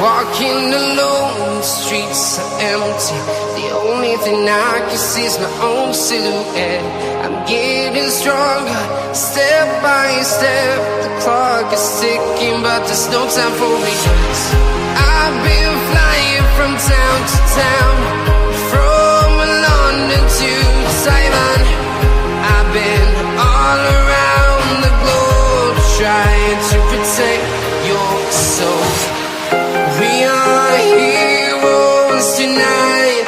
Walking alone, the streets are empty. The only thing I can see is my own silhouette. I'm getting stronger, step by step. The clock is ticking, but there's no time for regrets. I've been flying from town to town, from London to Taiwan. I've been all around the globe, trying to protect your soul. We are heroes tonight.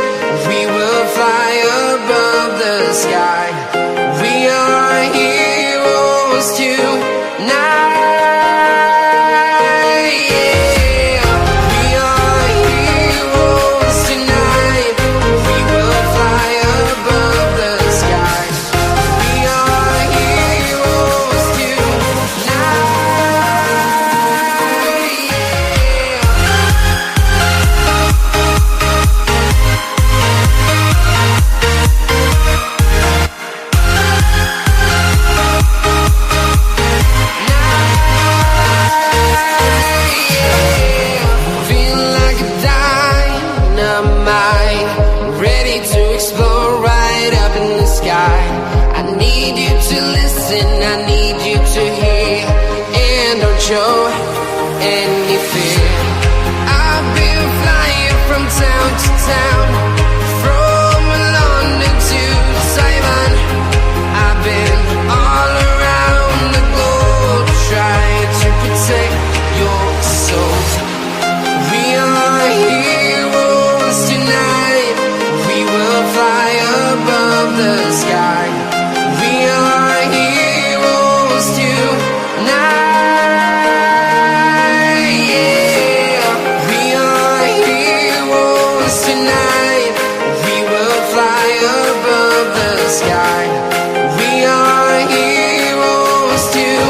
We will fly above the sky. We are heroes tonight. Yeah. We are heroes tonight. We will fly above the sky. We are heroes tonight. Feeling like a dynamite, ready to explode right up in the sky. I need you to listen, I need you to hear, and don't show any fear. I've been flying from town to town, from London to Taiwan. I've been all around the globe, trying to protect your soul. We are heroes tonight. We will fly above the sky. We are heroes tonight. Yeah. We are heroes tonight. We will fly above the sky. We are heroes tonight.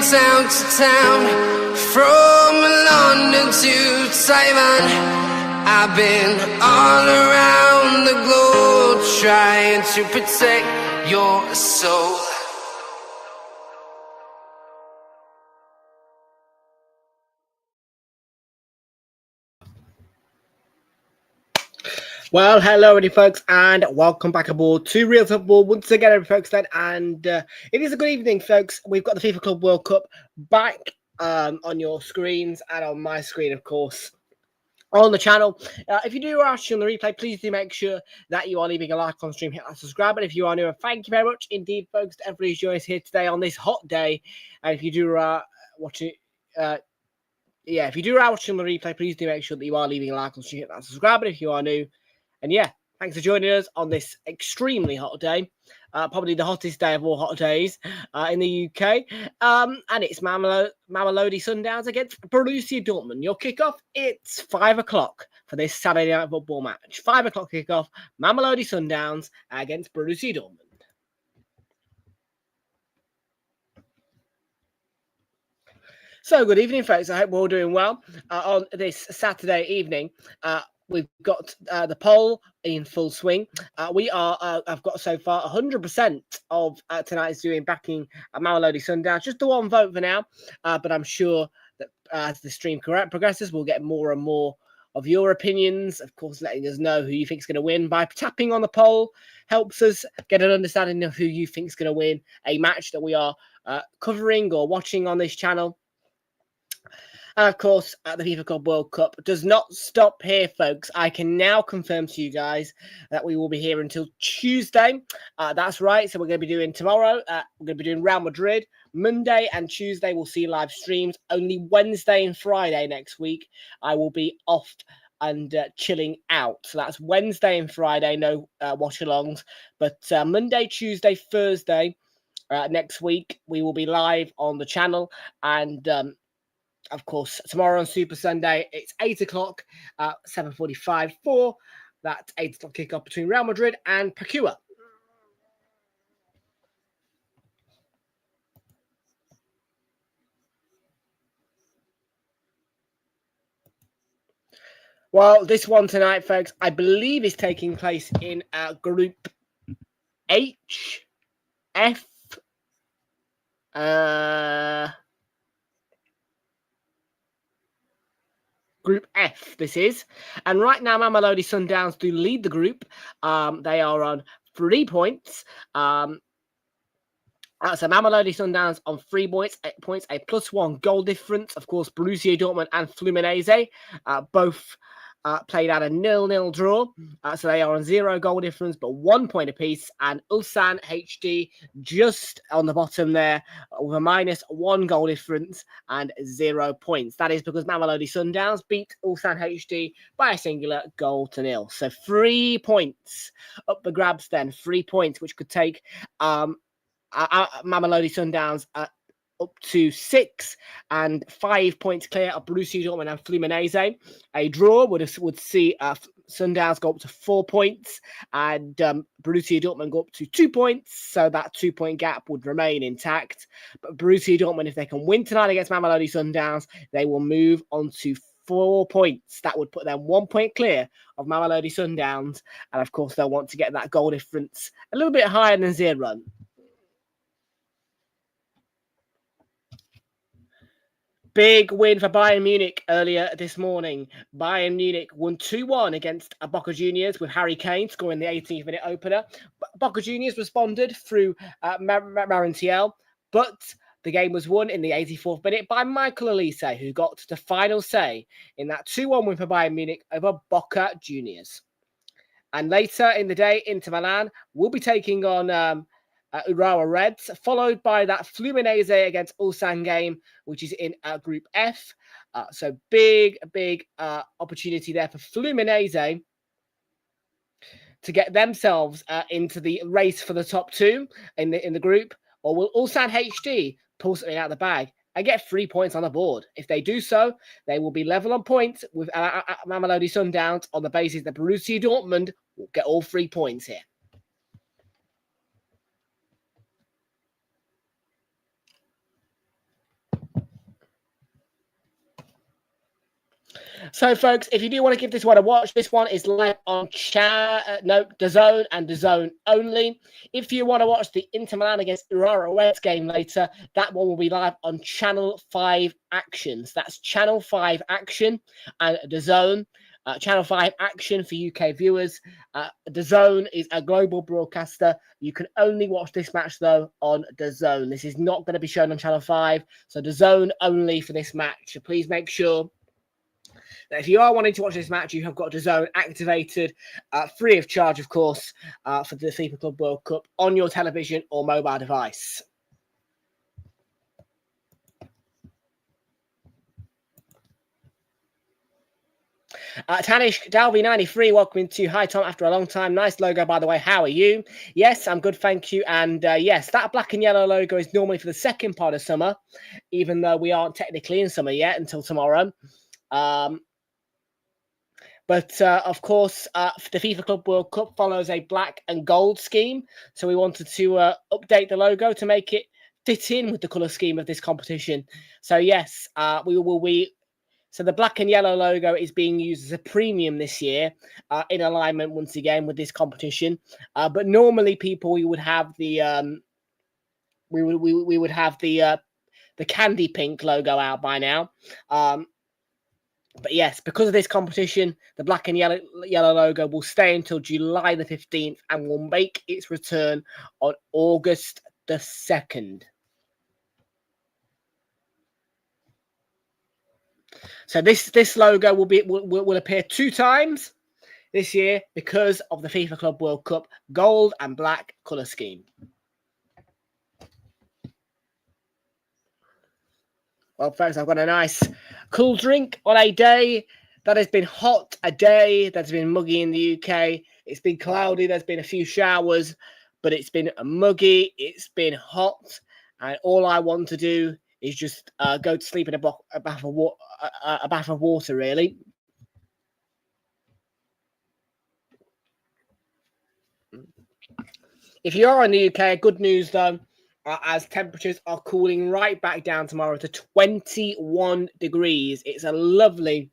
Town to town, from London to Taiwan. I've been all around the globe, trying to protect your soul. Well, hello, everybody, folks, and welcome back aboard to Real Football once again, everybody, folks. And it is a good evening, folks. We've got the FIFA Club World Cup back on your screens and on my screen, of course, on the channel. If you do watch on the replay, please do make sure that you are leaving a like on stream, hit that subscribe. And if you are new, thank you very much indeed, folks, to everybody who's joined us here today on this hot day. And if you do watch it, if you do watch on the replay, please do make sure that you are leaving a like on stream, hit that subscribe. And if you are new, and yeah, thanks for joining us on this extremely hot day, probably the hottest day of all hot days in the UK. And it's Mamelodi Sundowns against Borussia Dortmund. Your kickoff, it's 5 o'clock for this Saturday night football match. 5 o'clock kickoff, Mamelodi Sundowns against Borussia Dortmund. So good evening, folks. I hope we're all doing well on this Saturday evening. We've got the poll in full swing. I've got so far 100% of tonight's viewing backing Mamelodi Sundowns. Just the one vote for now, but I'm sure that as the stream progresses, we'll get more and more of your opinions. Of course, letting us know who you think is going to win by tapping on the poll helps us get an understanding of who you think is going to win a match that we are covering or watching on this channel. And of course, the FIFA Club World Cup does not stop here, folks. I can now confirm to you guys that we will be here until Tuesday. That's right. So we're going to be doing tomorrow. We're going to be doing Real Madrid. Monday and Tuesday we'll see live streams. Only Wednesday and Friday next week I will be off and chilling out. So that's Wednesday and Friday, no watch-alongs. But Monday, Tuesday, Thursday next week we will be live on the channel. And of course, tomorrow on Super Sunday, it's 8 o'clock, 7:45 for that 8 o'clock kickoff between Real Madrid and Pacua. Well, this one tonight, folks, I believe is taking place in Group H, F, Group F, this is. And right now, Mamelodi Sundowns do lead the group. They are on 3 points. So Mamelodi Sundowns on 3 points, a +1 goal difference. Of course, Borussia Dortmund and Fluminense both played out a 0-0 draw. So they are on 0 goal difference, but 1 point apiece. And Ulsan HD just on the bottom there with a -1 goal difference and 0 points. That is because Mamelodi Sundowns beat Ulsan HD by a singular goal to 0. So 3 points up the grabs then. 3 points, which could take Mamelodi Sundowns up to 6 and 5 points clear of Borussia Dortmund and Fluminense. A draw would see Sundowns go up to 4 points and Borussia Dortmund go up to 2 points. So that 2-point gap would remain intact. But Borussia Dortmund, if they can win tonight against Mamelodi Sundowns, they will move on to 4 points. That would put them 1 point clear of Mamelodi Sundowns. And of course, they'll want to get that goal difference a little bit higher than 0. Big win for Bayern Munich earlier this morning. Bayern Munich won 2-1 against Boca Juniors with Harry Kane scoring the 18th minute opener. Boca Juniors responded through Marantiel, but the game was won in the 84th minute by Michael Olise, who got the final say in that 2-1 win for Bayern Munich over Boca Juniors. And later in the day, Inter Milan will be taking on Urawa Reds, followed by that Fluminense against Ulsan game, which is in Group F. So big opportunity there for Fluminense to get themselves into the race for the top 2 in the group. Or will Ulsan HD pull something out of the bag and get 3 points on the board? If they do so, they will be level on points with Mamelodi Sundowns on the basis that Borussia Dortmund will get all 3 points here. So, folks, if you do want to give this one a watch, this one is live on DAZN and DAZN only. If you want to watch the Inter Milan against Urawa Reds game later, that one will be live on Channel 5 Actions. That's Channel 5 Action and DAZN. Channel 5 Action for UK viewers. DAZN is a global broadcaster. You can only watch this match, though, on DAZN. This is not going to be shown on Channel 5, so DAZN only for this match. So please make sure that if you are wanting to watch this match, you have got DAZN activated, free of charge, of course, for the FIFA Club World Cup on your television or mobile device. Tanish Dalby93, welcome to Hi Tom after a long time. Nice logo, by the way. How are you? Yes, I'm good, thank you. And yes, that black and yellow logo is normally for the second part of summer, even though we aren't technically in summer yet until tomorrow. But of course, the FIFA Club World Cup follows a black and gold scheme. So we wanted to update the logo to make it fit in with the colour scheme of this competition. So yes, so the black and yellow logo is being used as a premium this year, in alignment once again with this competition. But normally, we would have the we would have the candy pink logo out by now. But yes, because of this competition, the black and yellow logo will stay until July the 15th and will make its return on August the 2nd. So this logo will appear 2 times this year because of the FIFA Club World Cup gold and black colour scheme. Well, folks, I've got a nice cool drink on a day that has been hot, a day that's been muggy in the UK. It's been cloudy, there's been a few showers, but it's been muggy, it's been hot, and all I want to do is just go to sleep in a bath of water, really. If you are in the UK, good news though, as temperatures are cooling right back down tomorrow to 21 degrees. It's a lovely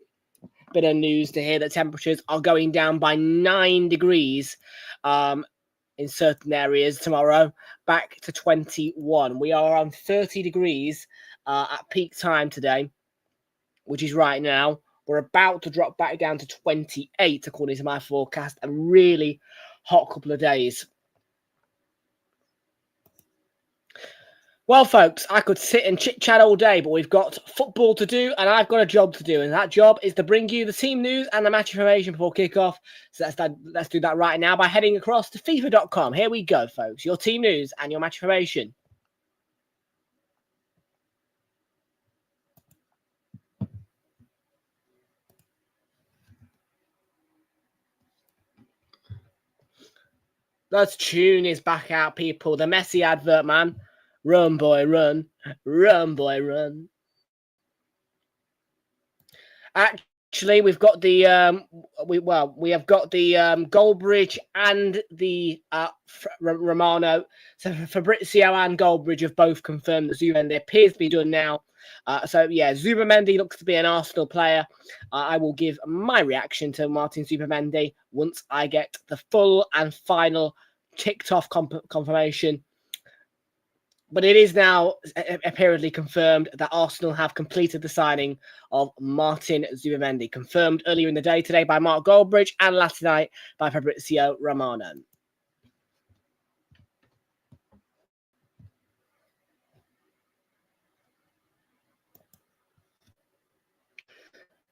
bit of news to hear that temperatures are going down by 9 degrees in certain areas tomorrow, back to 21. We are on 30 degrees at peak time today, which is right now. We're about to drop back down to 28, according to my forecast. A really hot couple of days. Well, folks, I could sit and chit-chat all day, but we've got football to do, and I've got a job to do, and that job is to bring you the team news and the match information before kick-off. So let's do that right now by heading across to FIFA.com. Here we go, folks. Your team news and your match information. That tune is back out, people. The Messi advert, man. Run, boy, run. Run, boy, run. Actually, we've got the we have got the Goldbridge and the Romano. So Fabrizio and Goldbridge have both confirmed that Zubimendi appears to be done now. So yeah, Zubimendi looks to be an Arsenal player. I will give my reaction to Martin Zubimendi once I get the full and final ticked off confirmation. But it is now apparently confirmed that Arsenal have completed the signing of Martin Zubimendi, confirmed earlier in the day today by Mark Goldbridge and last night by Fabrizio Romano.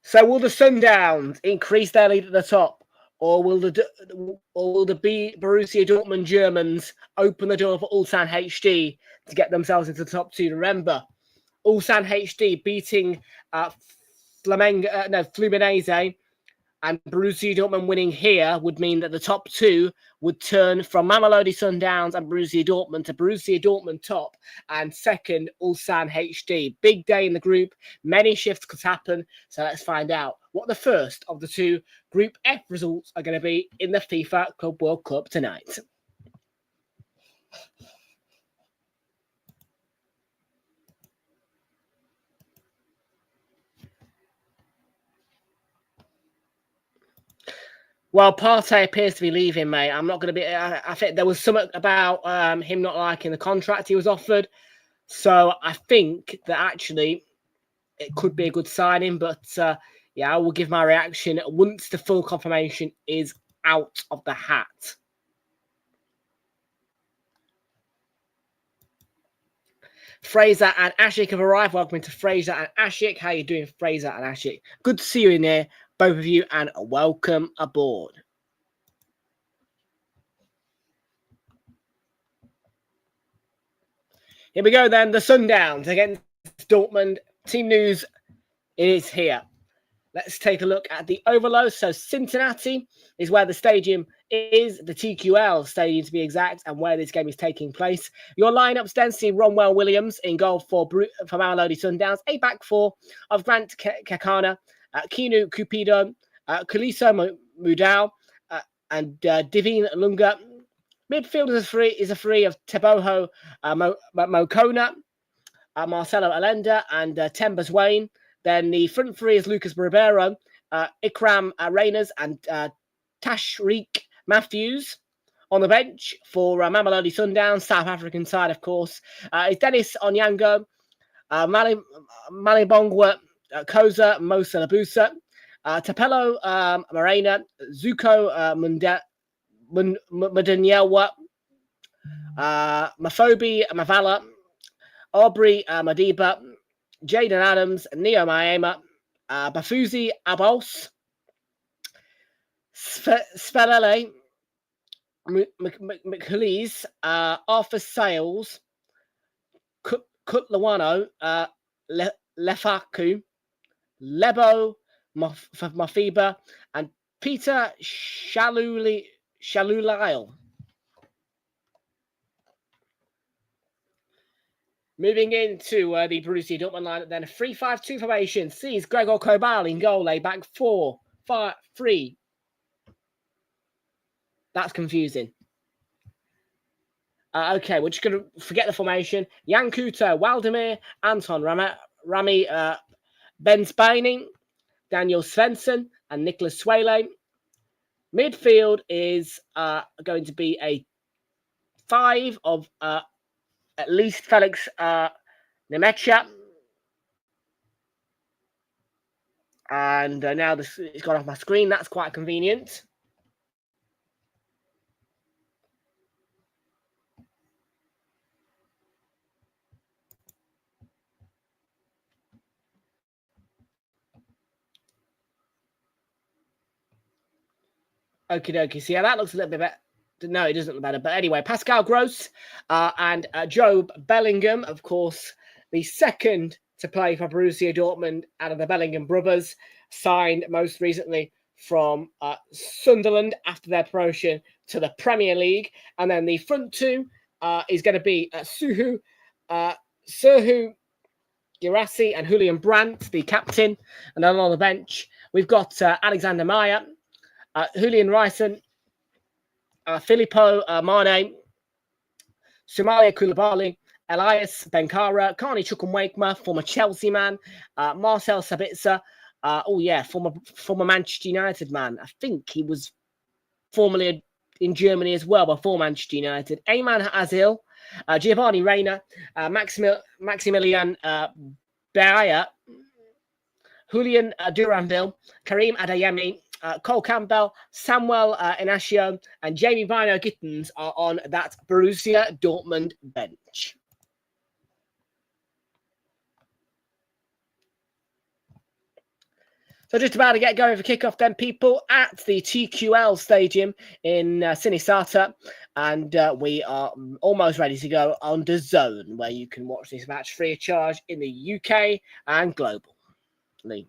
So will the Sundowns increase their lead at the top? Or will the Borussia Dortmund Germans open the door for Ulsan HD to get themselves into the top 2? Remember, Ulsan HD beating Fluminense, and Borussia Dortmund winning here would mean that the top 2 would turn from Mamelodi Sundowns and Borussia Dortmund to Borussia Dortmund top and second Ulsan HD. Big day in the group. Many shifts could happen. So let's find out what the first of the 2 Group F results are going to be in the FIFA Club World Cup tonight. Well, Partey appears to be leaving, mate. I'm not going to be... I think there was something about him not liking the contract he was offered. So I think that actually it could be a good signing. But yeah, I will give my reaction once the full confirmation is out of the hat. Fraser and Ashik have arrived. Welcome to Fraser and Ashik. How are you doing, Fraser and Ashik? Good to see you in here, both of you, and welcome aboard. Here we go then. The Sundowns against Dortmund. Team news is here. Let's take a look at the overload. So Cincinnati is where the stadium is, the TQL stadium to be exact, and where this game is taking place. Your lineups then see Ronwell Williams in goal for Mamelodi Sundowns, a back 4 of Grant Kakana, Kinu Cupido, Kuliso Mudau, and Divine Lunga. Midfield is a free of Teboho Mokona, Marcelo Allende, and Tembers Wayne. Then the front 3 is Lucas Ribeiro, Ikram Reyners, and Tashreeq Matthews. On the bench for Mamelodi Sundowns, South African side, of course, is Dennis Onyango, Malibongwa Koza, Mosa Labusa, Tapelo Morena, Zuko Mudanyelwa, Mafobi Mavala, Aubrey Madiba, Jaden Adams, Neo Maema, Bafuzi Abos, Svelele, McLeese, Arthur Sales, Kutlawano, Lefaku, Lebo Mafiba, and Peter Shalulail. Moving into the Borussia Dortmund lineup, then a 3-5-2 formation sees Gregor Kobel in goal, back 4-5-3. That's confusing. Okay, we're just going to forget the formation. Jan Kuto, Waldemir, Anton Rami Benzbeining, Daniel Svensson, and Nicholas Swale. Midfield is going to be a 5 of at least Felix Nemecha. And now it's gone off my screen. That's quite convenient. Okie dokie. See how that looks a little bit better. No, it doesn't look better. But anyway, Pascal Gross and Job Bellingham, of course, the second to play for Borussia Dortmund out of the Bellingham brothers, signed most recently from Sunderland after their promotion to the Premier League. And then the front two is going to be Serhou Girassi and Julian Brandt, the captain. And then on the bench, we've got Alexander Meyer, Julian Ryson, Filippo Mane, Somalia Koulibaly, Elias Benkara, Carney Chukwuemeka, former Chelsea man, Marcel Sabitzer, former Manchester United man. I think he was formerly in Germany as well before Manchester United. Ayman Azil, Giovanni Reina, Maximilian Beaya, Julian Duranville, Karim Adeyemi, Cole Campbell, Samuel Inacio, and Jamie Bino Gittens are on that Borussia Dortmund bench. So just about to get going for kickoff then, people, at the TQL Stadium in Sinisata. And we are almost ready to go on DAZN, where you can watch this match free of charge in the UK and globally.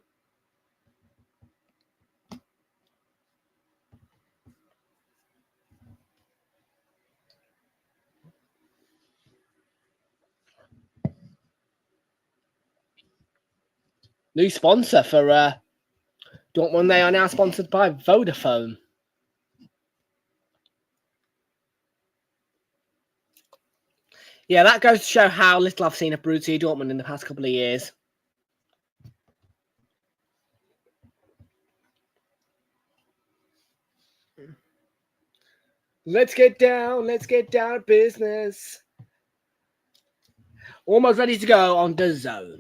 New sponsor for Dortmund. They are now sponsored by Vodafone. Yeah, that goes to show how little I've seen of Borussia Dortmund in the past couple of years. Let's get down to business. Almost ready to go on DAZN.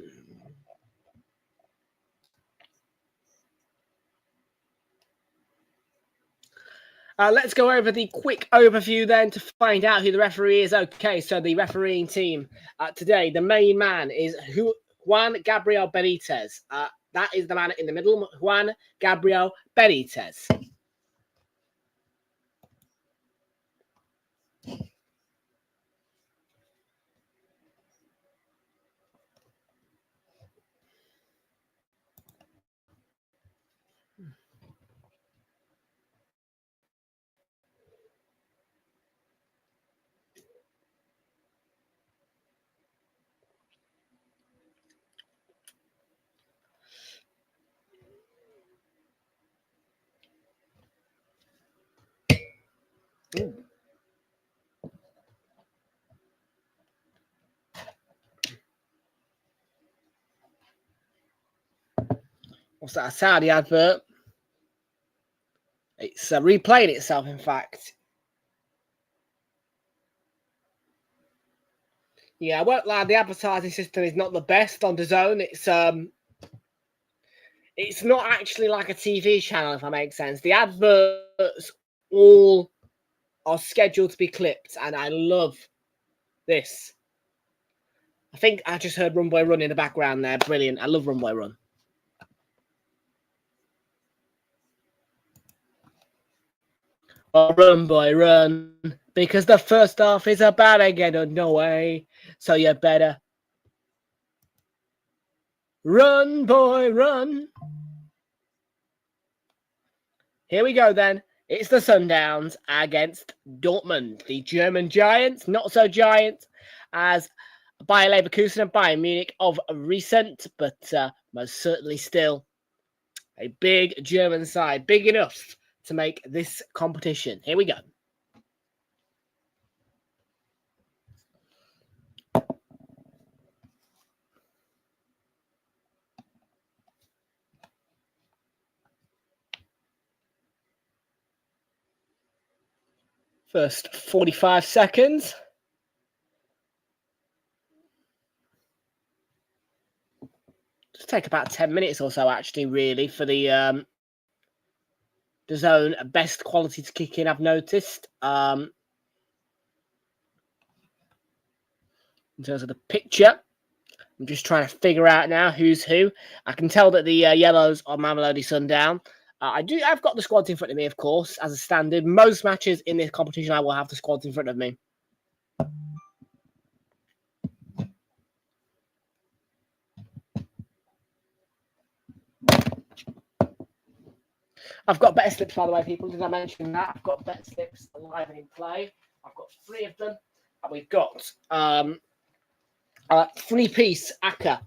Let's go over the quick overview then to find out who the referee is. Okay, so the refereeing team today, the main man is Juan Gabriel Benitez. That is the man in the middle, Juan Gabriel Benitez. Ooh. What's that, a Saudi advert? It's replaying itself, in fact. Yeah, I won't lie, the advertising system is not the best on DAZN. It's not actually like a TV channel, if that makes sense. The adverts all are scheduled to be clipped, and I love this. I think I just heard Run Boy Run in the background there. Brilliant. I love Run Boy Run. Run, boy, run. Because the first half is about to get underway. So you better run, boy, run. Here we go then. It's the Sundowns against Dortmund. The German giants, not so giant as Bayer Leverkusen and Bayern Munich of recent, but most certainly still a big German side. Big enough to make this competition. Here we go. First 45 seconds. Just take about 10 minutes or so, actually, really, for the DAZN best quality to kick in, I've noticed. In terms of the picture, I'm just trying to figure out now who's who. I can tell that the yellows are Mamelodi Sundowns. I've got the squads in front of me, of course, as a standard. Most matches in this competition, I will have the squads in front of me. I've got better slips, by the way, people. Did I mention that? I've got better slips live and in play. I've got 3 of them. And we've got 3-piece ACCA.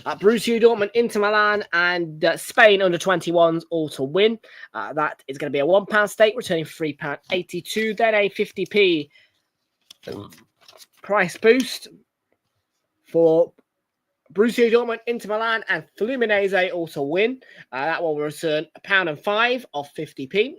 Borussia Dortmund, Inter Milan, and Spain under 21s all to win. That is going to be a £1 stake, returning £3.82. Then a 50p price boost for Borussia Dortmund, Inter Milan, and Fluminense all to win. That will return £1.05 off 50p.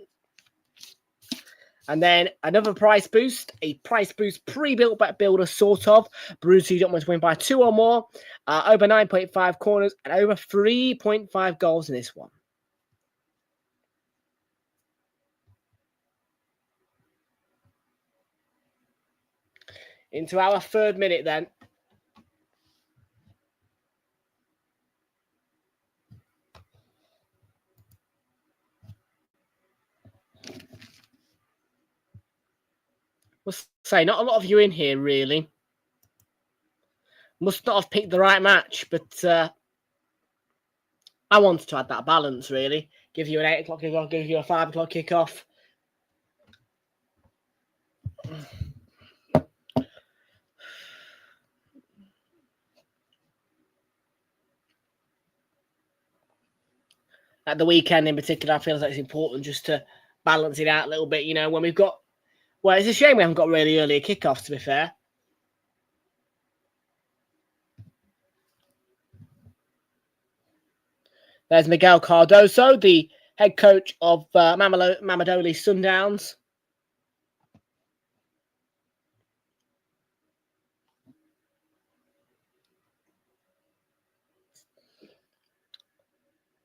And then another price boost, a price boost pre-built back builder, sort of. Borussia Dortmund to win by 2 or more, over 9.5 corners, and over 3.5 goals in this one. Into our 3rd minute then. Must say, not a lot of you in here, really. Must not have picked the right match, but I wanted to add that balance, really. Give you an 8 o'clock kickoff, give you a 5 o'clock kickoff. At the weekend in particular, I feel like it's important just to balance it out a little bit. You know, when we've got... Well, it's a shame we haven't got really early kickoffs, to be fair. There's Miguel Cardoso, the head coach of Mamelodi Sundowns.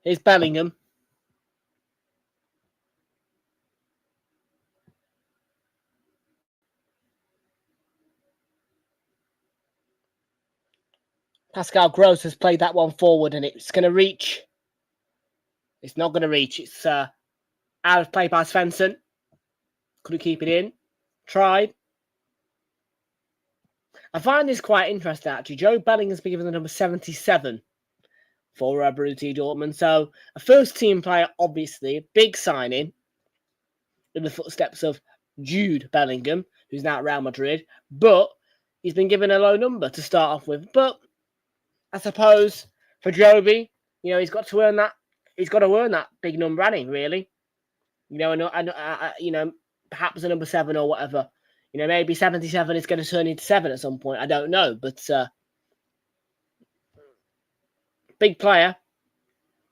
Here's Bellingham. Pascal Gross has played that one forward, and it's going to reach. It's not going to reach. It's out of play by Svensson. Couldn't keep it in. Tried. I find this quite interesting, actually. Joe Bellingham's been given the number 77 for Borussia Dortmund. So, a first-team player, obviously. Big signing in the footsteps of Jude Bellingham, who's now at Real Madrid. But he's been given a low number to start off with. But I suppose for Joby, you know, he's got to earn that. He's got to earn that big number, hasn't he, really? You know, you know, perhaps a number 7 or whatever. You know, maybe 77 is going to turn into 7 at some point. I don't know, but big player,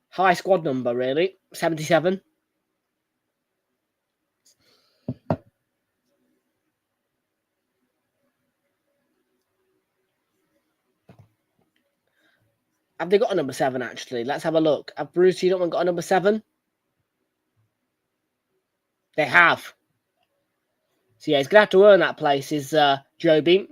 high squad number, really, 77. Have they got a number 7, actually? Let's have a look. Have Borussia Dortmund got a number 7? They have. So, yeah, he's going to have to earn that place, is Joby.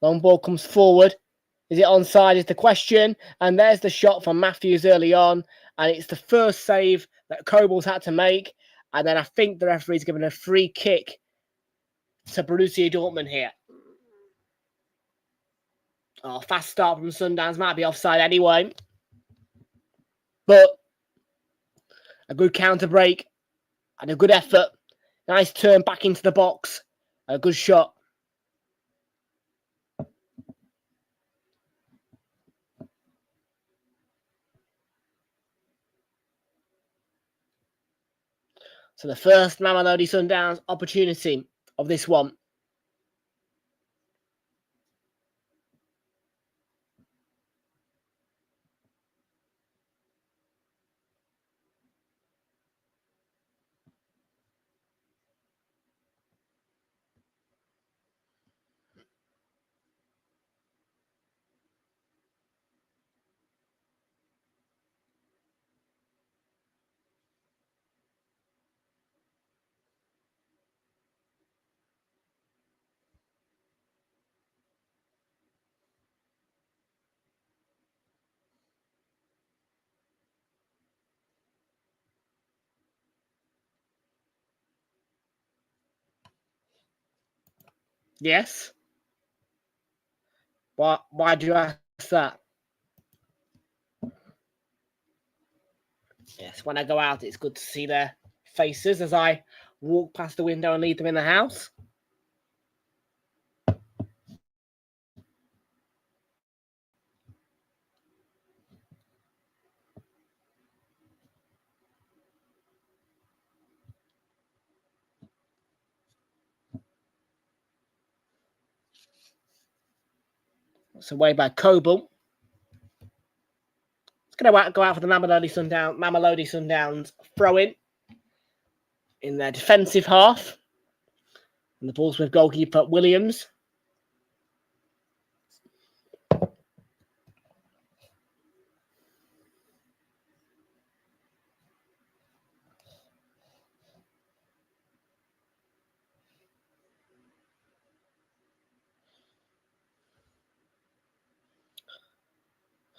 Long ball comes forward. Is it onside is the question. And there's the shot from Matthews early on. And it's the first save that Kobel's had to make. And then I think the referee's given a free kick to Borussia Dortmund here. Oh, fast start from Sundowns. Might be offside anyway. But a good counter break and a good effort. Nice turn back into the box. A good shot. So the first Mamelodi Sundowns opportunity of this one. Yes. Why do you ask that? Yes, when I go out, it's good to see their faces as I walk past the window and leave them in the house. It's away by Kobel. It's going to go out for the Mamelodi Sundowns throw in their defensive half. And the ball's with goalkeeper Williams.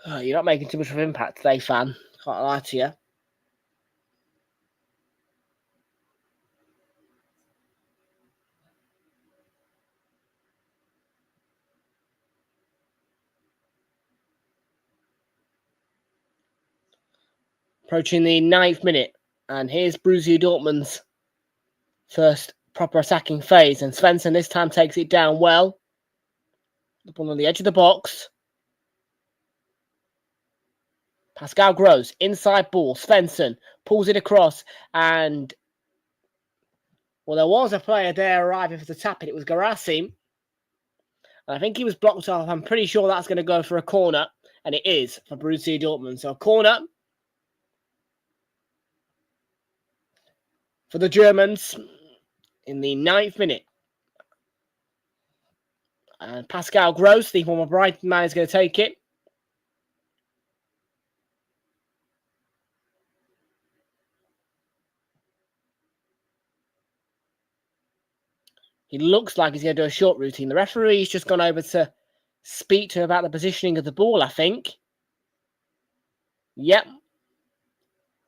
Oh, you're not making too much of an impact today, fan. Can't lie to you. Approaching the 9th minute. And here's Borussia Dortmund's first proper attacking phase. And Svensson this time takes it down well. The ball on the edge of the box. Pascal Gross, inside ball. Svensson pulls it across. And, well, there was a player there arriving for the tap. It was Garassi. And I think he was blocked off. I'm pretty sure that's going to go for a corner. And it is for Borussia Dortmund. So a corner for the Germans in the 9th minute. And Pascal Gross, the former Brighton man, is going to take it. He looks like he's going to do a short routine. The referee's just gone over to speak to him about the positioning of the ball, I think. Yep.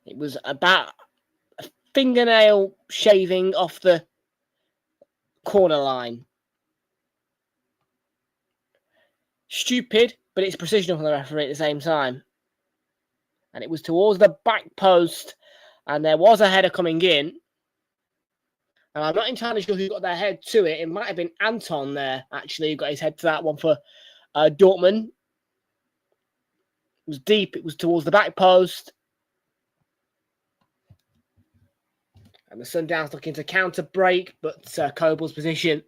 It was about a fingernail shaving off the corner line. Stupid, but it's precision from the referee at the same time. And it was towards the back post. And there was a header coming in. And I'm not entirely sure who got their head to it. It might have been Anton there, actually, who got his head to that one for Dortmund. It was deep. It was towards the back post. And the Sundowns looking to counter break, but Kobel's position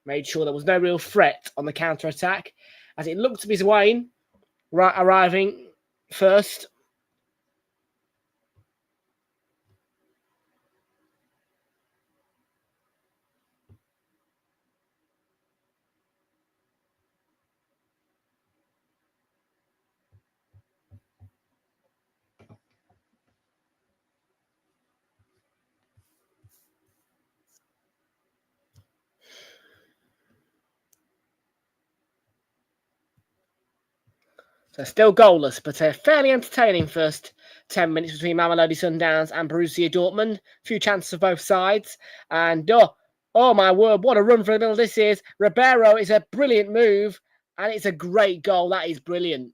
made sure there was no real threat on the counter attack, as it looked to be Zwain arriving first. So still goalless, but a fairly entertaining first 10 minutes between Mamelodi Sundowns and Borussia Dortmund. A few chances for both sides. And oh my word, what a run for the middle this is. Ribeiro is a brilliant move, and it's a great goal. That is brilliant.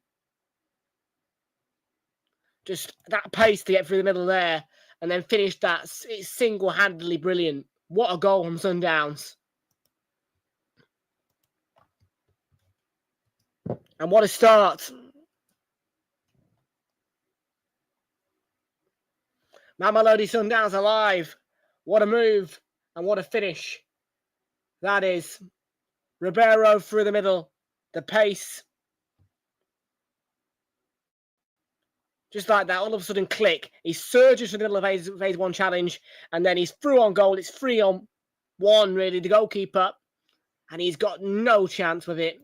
Just that pace to get through the middle there and then finish that. It's single-handedly brilliant. What a goal from Sundowns. And what a start. Mamelodi Sundowns alive. What a move and what a finish. That is Ribeiro through the middle. The pace. Just like that, all of a sudden, click. He surges through the middle of phase one challenge, and then he's through on goal. It's 3-on-1, really, the goalkeeper, and he's got no chance with it.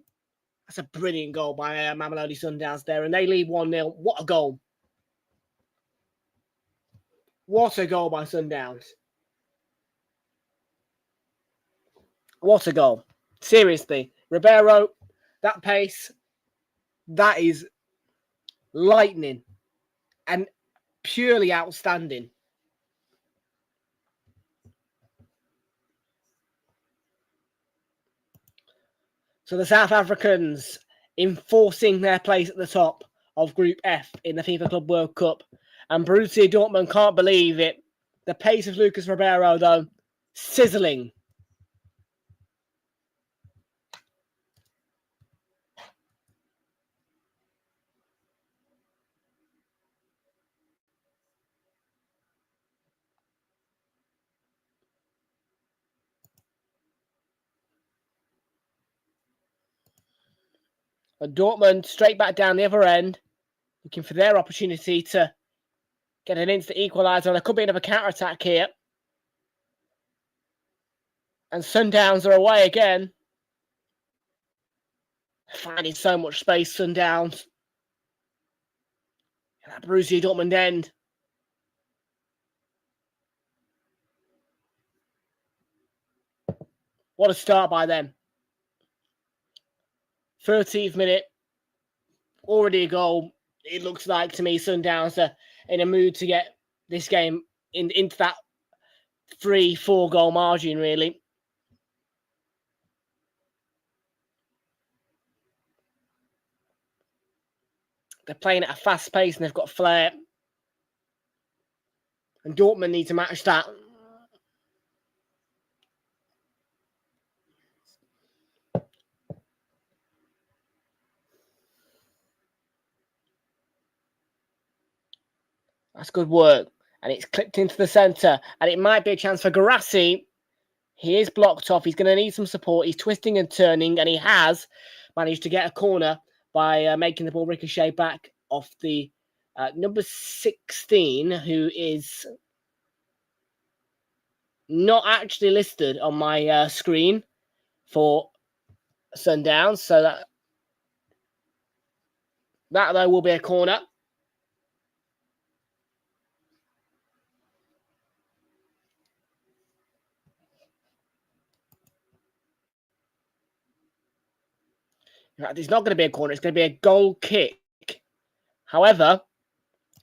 That's a brilliant goal by Mamelodi Sundowns there, and they lead 1-0. What a goal. What a goal by Sundowns. What a goal. Seriously. Ribeiro, that pace, that is lightning and purely outstanding. So the South Africans enforcing their place at the top of Group F in the FIFA Club World Cup. And Borussia Dortmund can't believe it. The pace of Lucas Ribeiro, though, sizzling. And Dortmund straight back down the other end, looking for their opportunity to get an instant equaliser. There could be another counter-attack here. And Sundowns are away again. Finding so much space, Sundowns. And that Borussia Dortmund end. What a start by them. 13th minute. Already a goal. It looks like to me Sundowns are in a mood to get this game into that 3-4 goal margin, really. They're playing at a fast pace and they've got flair. And Dortmund need to match that. That's good work. And it's clipped into the centre. And it might be a chance for Guirassy. He is blocked off. He's going to need some support. He's twisting and turning. And he has managed to get a corner by making the ball ricochet back off the number 16, who is not actually listed on my screen for Sundowns. So that though will be a corner. In fact, it's not going to be a corner. It's going to be a goal kick. However,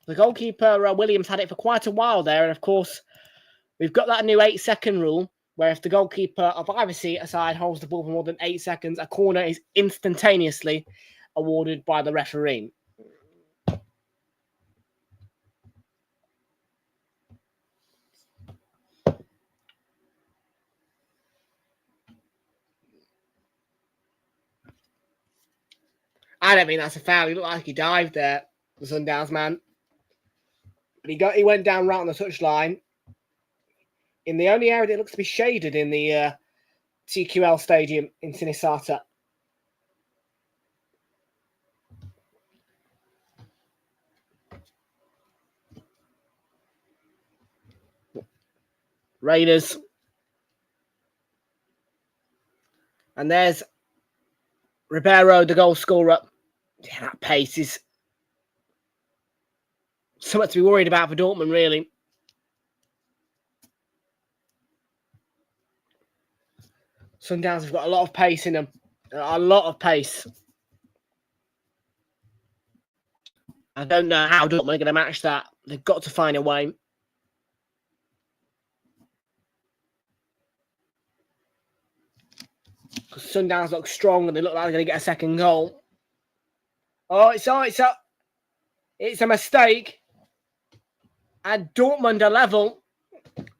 the goalkeeper, Williams, had it for quite a while there. And, of course, we've got that new 8-second rule where if the goalkeeper of either side holds the ball for more than 8 seconds, a corner is instantaneously awarded by the referee. I don't think that's a foul. He looked like he dived there, the Sundowns man. But he went down right on the touchline in the only area that looks to be shaded in the TQL Stadium in Sinisata. Raiders. And there's Ribeiro, the goal scorer. Yeah, that pace is something to be worried about for Dortmund, really. Sundowns have got a lot of pace in them. A lot of pace. I don't know how Dortmund are going to match that. They've got to find a way. Because Sundowns look strong and they look like they're going to get a second goal. Oh, it's a mistake. And Dortmund are level.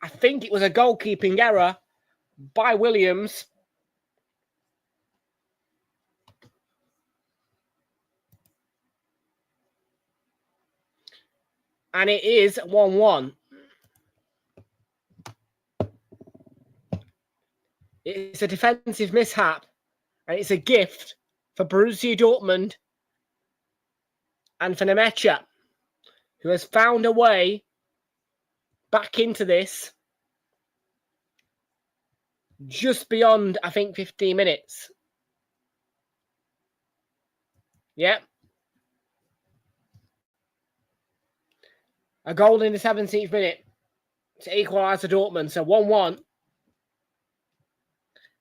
I think it was a goalkeeping error by Williams. And it is 1-1. It's a defensive mishap. And it's a gift for Borussia Dortmund and for Nemecha, who has found a way back into this just beyond, I think, 15 minutes. Yep. A goal in the 17th minute to equalise to Dortmund. So 1-1.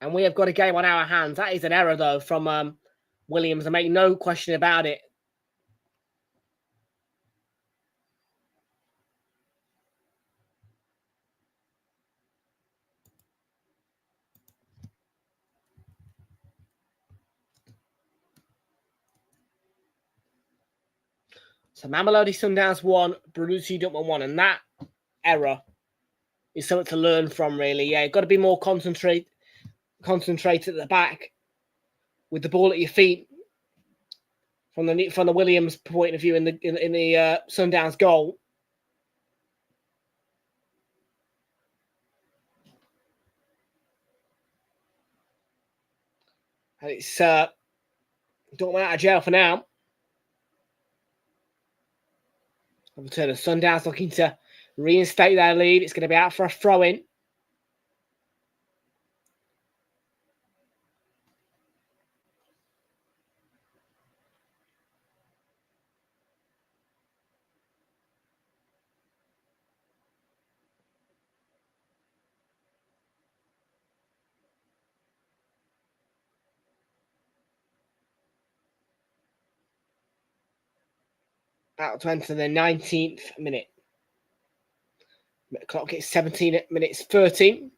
And we have got a game on our hands. That is an error, though, from Williams. I make no question about it. So Mamelodi Sundowns 1, Borussia Dortmund 1. And that error is something to learn from, really. Yeah, you've got to be more concentrated at the back with the ball at your feet from the Williams point of view in the Sundowns goal. And it's Dortmund out of jail for now. Return of Sundowns looking to reinstate their lead. It's going to be out for a throw-in. Out to enter the 19th minute. The clock is 17 minutes 13.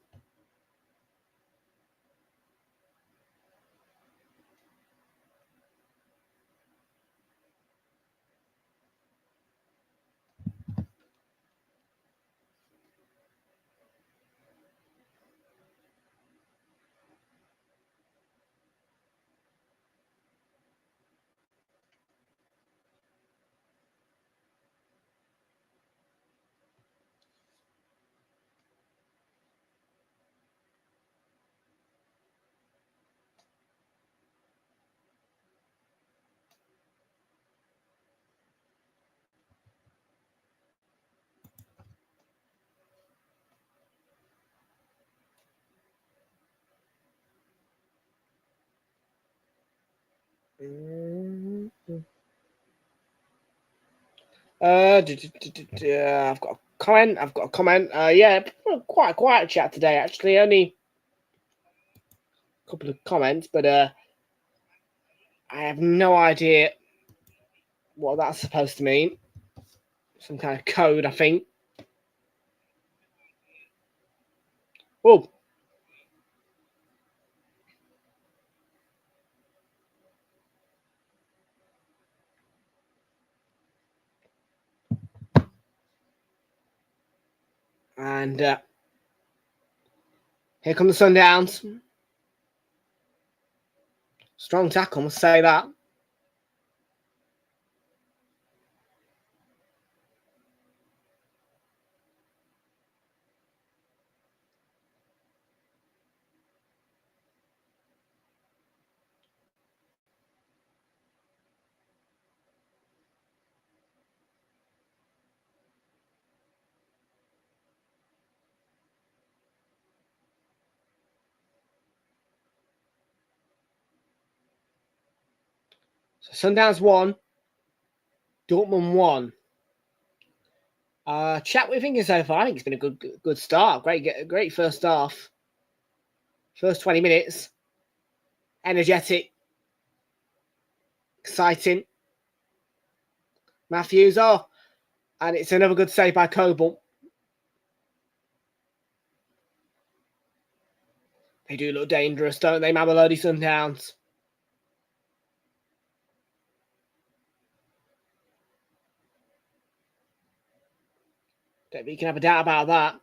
I've got a comment. Yeah, quite a quiet chat today, actually. Only a couple of comments, but I have no idea what that's supposed to mean. Some kind of code, I think. Oh. And here come the Sundowns. Strong tackle, must say that. So Sundowns 1, Dortmund 1. Chat, what do you think so far? I think it's been a good start. Great first half. First 20 minutes. Energetic. Exciting. Matthews, and it's another good save by Coble. They do look dangerous, don't they, Mamelodi Sundowns? Don't think you can have a doubt about that.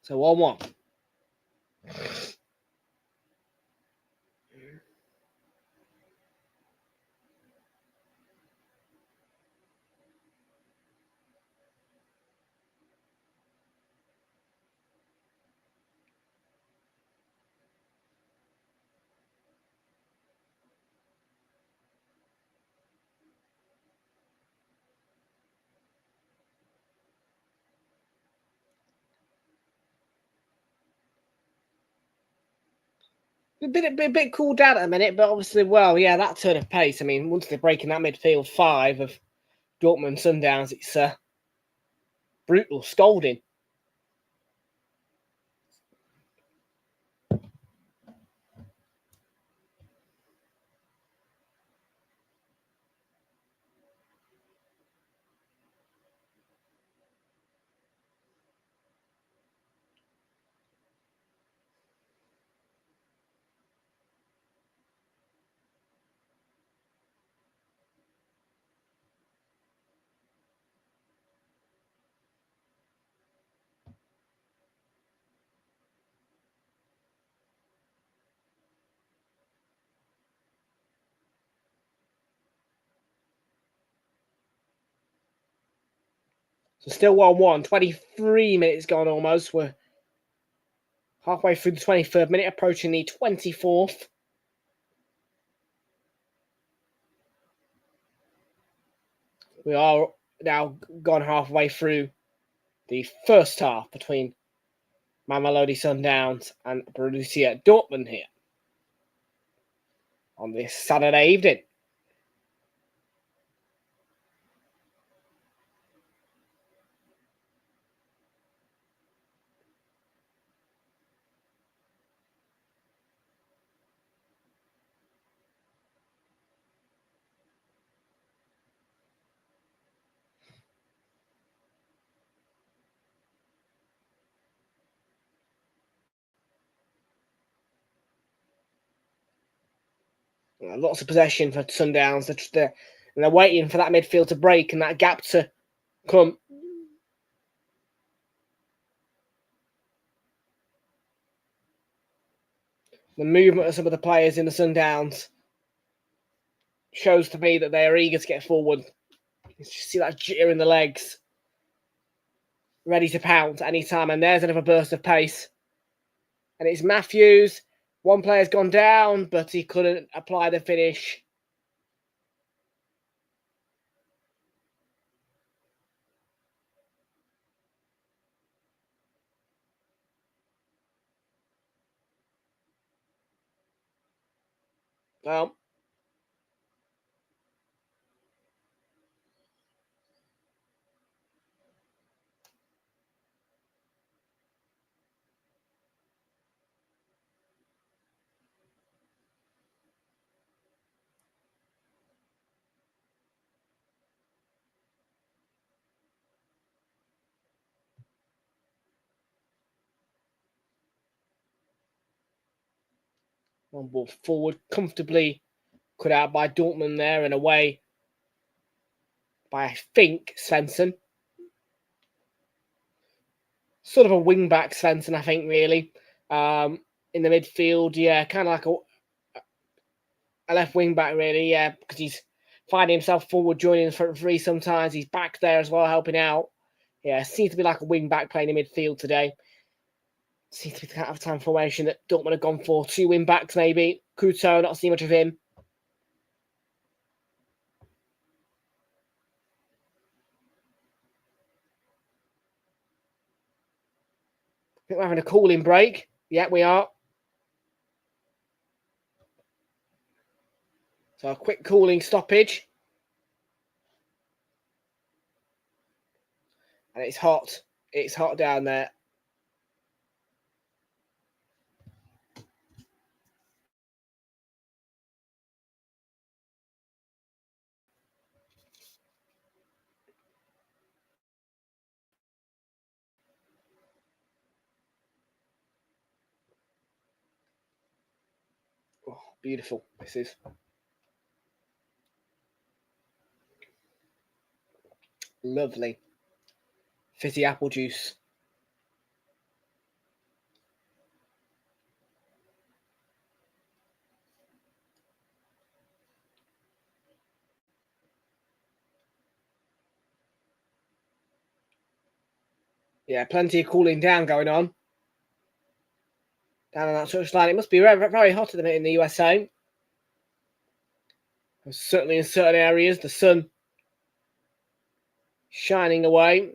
So 1-1. A bit cooled down at a minute, but obviously, that turn of pace. I mean, once they're breaking that midfield 5 of Dortmund Sundowns, it's brutal scolding. So still 1-1, 23 minutes gone almost. We're halfway through the 23rd minute, approaching the 24th. We are now gone halfway through the first half between Mamelodi Sundowns and Borussia Dortmund here on this Saturday evening. Lots of possession for Sundowns. And they're waiting for that midfield to break and that gap to come. The movement of some of the players in the Sundowns shows to me that they are eager to get forward. You see that jitter in the legs, ready to pounce any time. And there's another burst of pace. And it's Matthews. One player's gone down, but he couldn't apply the finish. Well, one ball forward, comfortably cut out by Dortmund there and away by, I think, Svensson. Sort of a wing-back Svensson, I think, really. In the midfield, kind of like a left wing-back, really, because he's finding himself forward, joining the front three sometimes. He's back there as well, helping out. Yeah, seems to be like a wing back playing in midfield today. Seems to be the kind of time formation that Dortmund have gone for. 2 wing backs maybe. Couto, not seen much of him. I think we're having a cooling break. Yeah, we are. So a quick cooling stoppage. And it's hot. It's hot down there. Oh, beautiful. This is. Lovely. Fizzy apple juice. Yeah, plenty of cooling down going on. Down on that touchline. It must be very, very hot at the minute in the USA. Certainly in certain areas, the sun shining away.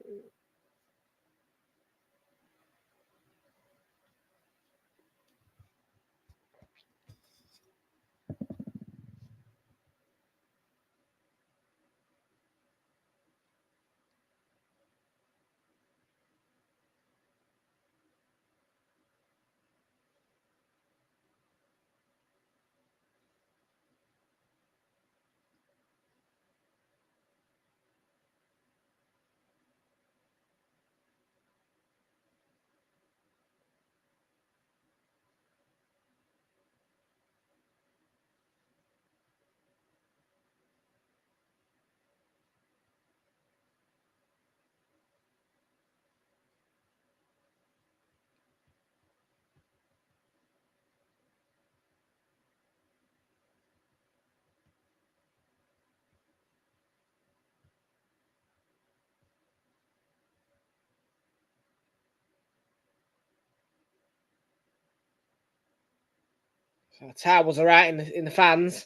So the towels are out in the fans.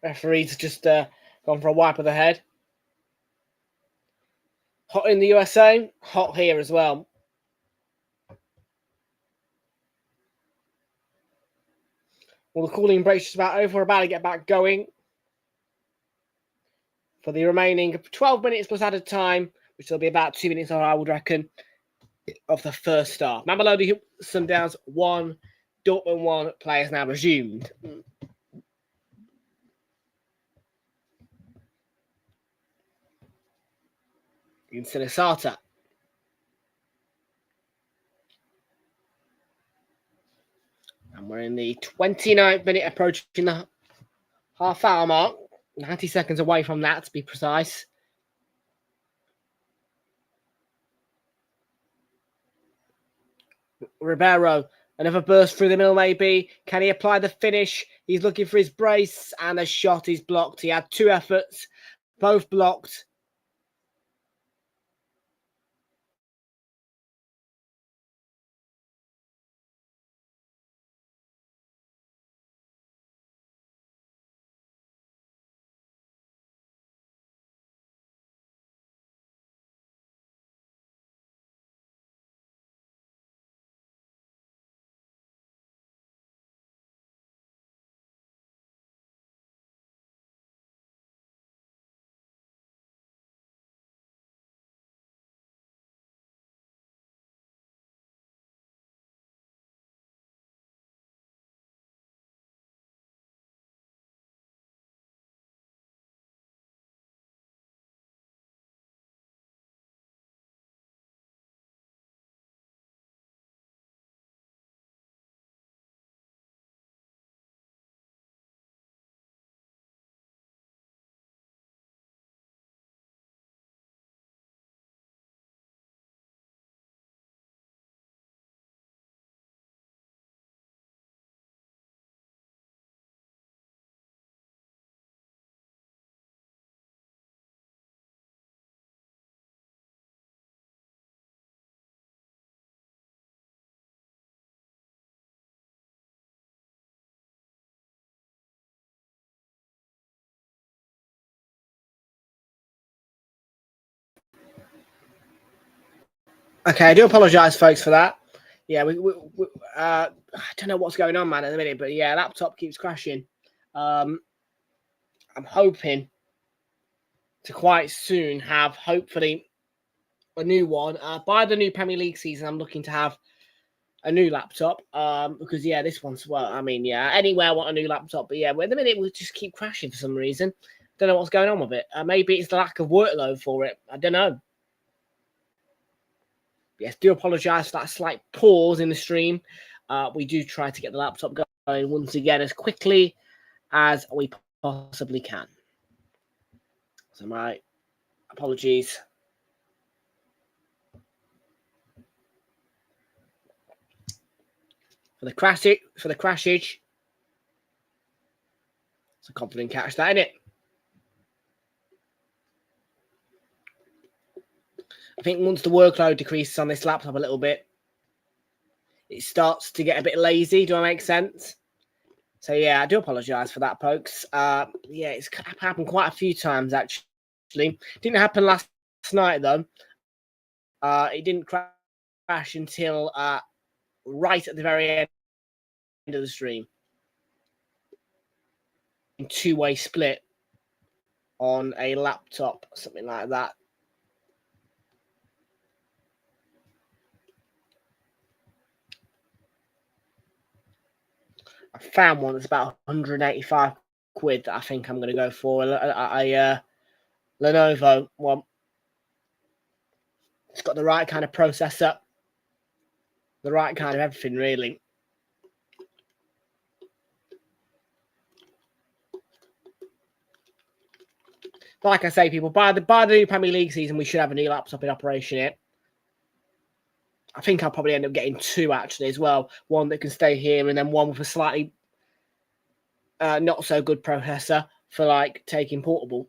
Referee's just gone for a wipe of the head. Hot in the USA, hot here as well. Well, the cooling break's just about over. We're about to get back going for the remaining 12 minutes plus added time, which will be about 2 minutes, I would reckon, of the first half. Mamelodi Sundowns 1, Dortmund 1. Players now resumed. In Sinisata. And we're in the 29th minute, approaching the half-hour mark. 90 seconds away from that, to be precise. Ribeiro, another burst through the middle maybe. Can he apply the finish? He's looking for his brace, and the shot is blocked. He had 2 efforts, both blocked. Okay, I do apologise, folks, for that. Yeah, I don't know what's going on, man, at the minute, but yeah, laptop keeps crashing. I'm hoping to quite soon have, hopefully, a new one. By the new Premier League season, I'm looking to have a new laptop. Because yeah, this one's, well, I mean, yeah, anywhere I want a new laptop, but yeah, at the minute we just keep crashing for some reason. Don't know what's going on with it. Maybe it's the lack of workload for it. I don't know. Yes, do apologise for that slight pause in the stream. We do try to get the laptop going once again as quickly as we possibly can. So my apologies. For the crashage. It's a confident catch, that, isn't it? I think once the workload decreases on this laptop a little bit, it starts to get a bit lazy. Do I make sense? So yeah, I do apologise for that, folks. Yeah, it's happened quite a few times actually. Didn't happen last night though. It didn't crash until right at the very end of the stream. In two-way split on a laptop, something like that. I found one that's about 185 quid that I think I'm going to go for. A Lenovo one. It's got the right kind of processor, the right kind of everything, really. Like I say, people, by the new Premier League season, we should have a new laptop in operation here. I think I'll probably end up getting two, actually, as well. One that can stay here, and then one with a slightly not so good processor for, like, taking portable.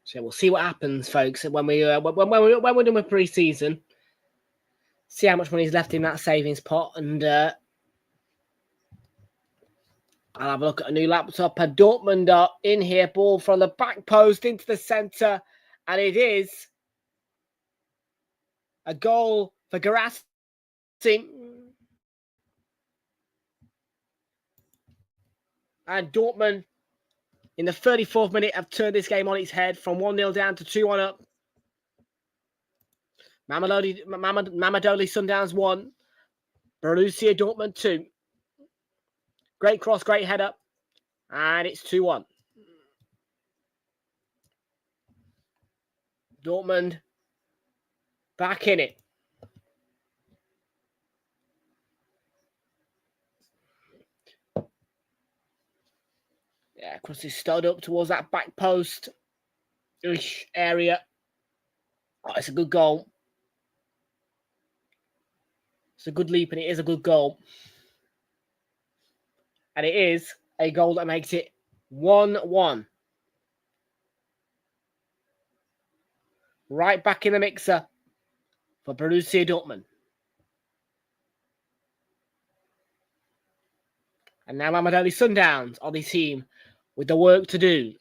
So we'll see what happens, folks, when we're done with pre-season. See how much money is left in that savings pot, and I'll have a look at a new laptop. And Dortmund are in here, ball from the back post into the centre, and it is a goal for Garassi. And Dortmund, in the 34th minute, have turned this game on its head from 1-0 down to 2-1 up. Mamelodi Sundowns 1, Borussia Dortmund 2. Great cross, great header, and it's 2-1. Dortmund back in it. Yeah, cross is stowed up towards that back post area. Oh, it's a good goal. It's a good leap, and it is a good goal. And it is a goal that makes it 1-1. Right back in the mixer for Borussia Dortmund. And now Mamelodi Sundowns are the team with the work to do.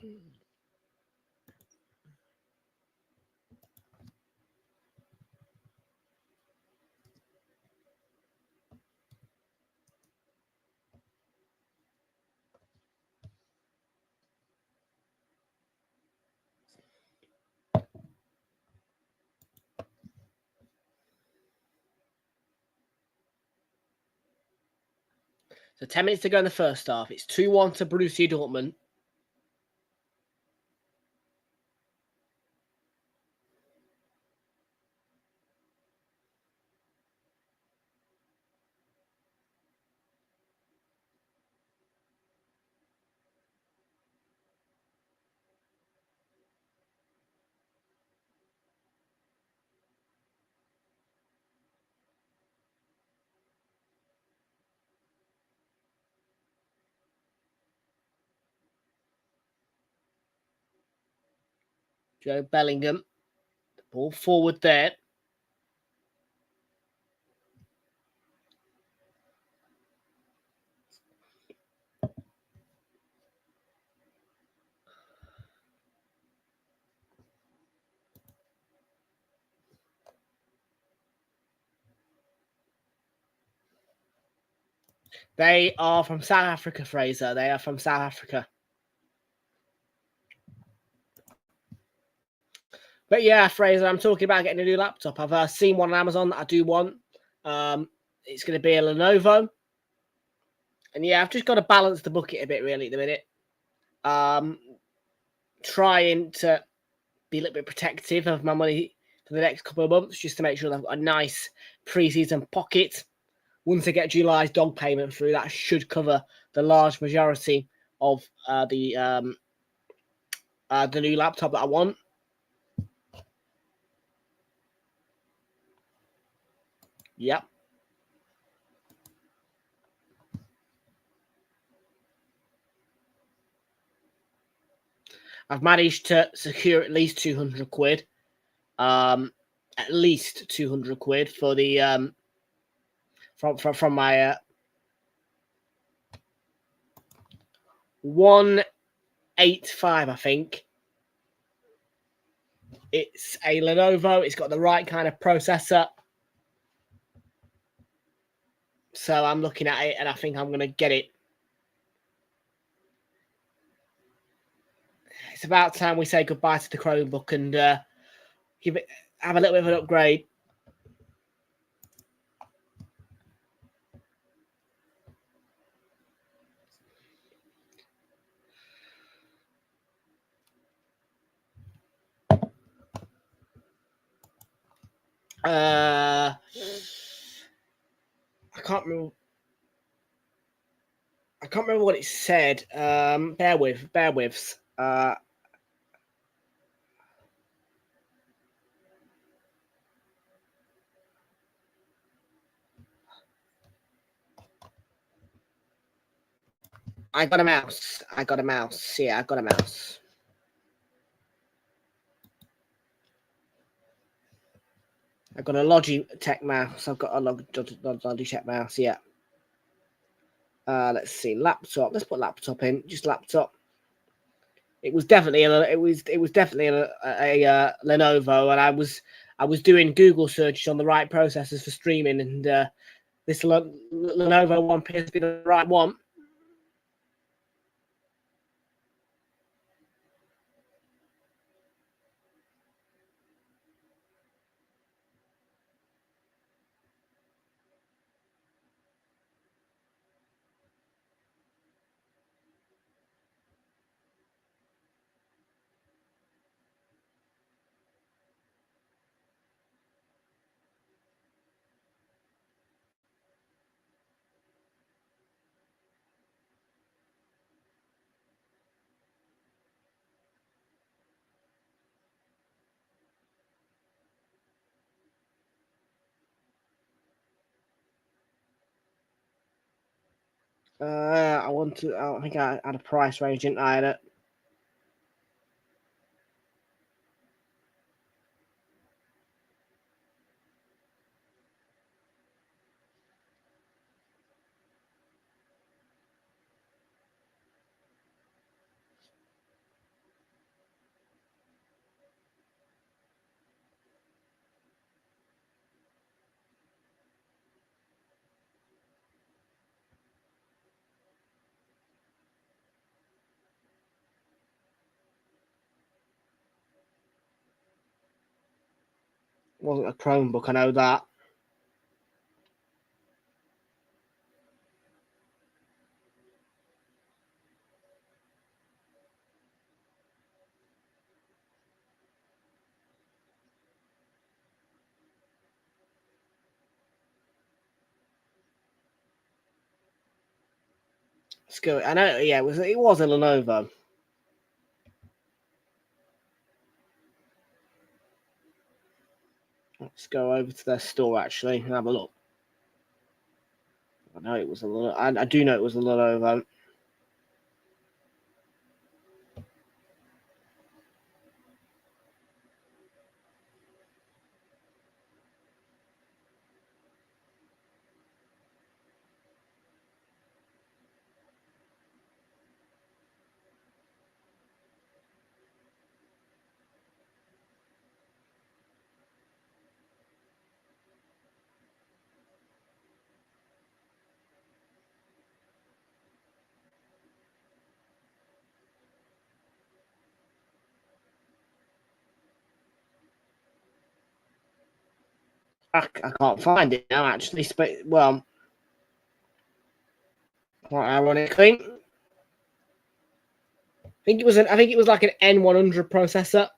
So 10 minutes to go in the first half. It's 2-1 to Borussia Dortmund. Joe Bellingham. The ball forward there. They are from South Africa, Fraser. They are from South Africa. But yeah, Fraser, I'm talking about getting a new laptop. I've seen one on Amazon that I do want. It's going to be a Lenovo. And yeah, I've just got to balance the bucket a bit, really, at the minute. Trying to be a little bit protective of my money for the next couple of months, just to make sure that I've got a nice pre-season pocket. Once I get July's dog payment through, that should cover the large majority of the new laptop that I want. Yep. I've managed to secure at least 200 quid. At least 200 quid for the from my 185, I think. It's a Lenovo. It's got the right kind of processor. So I'm looking at it and I think I'm going to get it. It's about time we say goodbye to the Chromebook and have a little bit of an upgrade. I can't remember what it said. Bear with. I got a mouse. Yeah, I got a mouse. I've got a Logitech mouse. I've got a Logitech mouse. Yeah. Let's see. Laptop. Let's put laptop in. Just laptop. It was definitely a Lenovo, and I was doing Google searches on the right processors for streaming, and this Lenovo one appears to be the right one. I think I had a price range, didn't I? Wasn't a Chromebook, I know that. Let's go. I know. Yeah, it was a Lenovo. Let's go over to their store actually and have a look. I know it was a Lenovo. I do know it was a Lenovo. I can't find it now, actually. Well, quite ironically, I think it was like an N100 processor.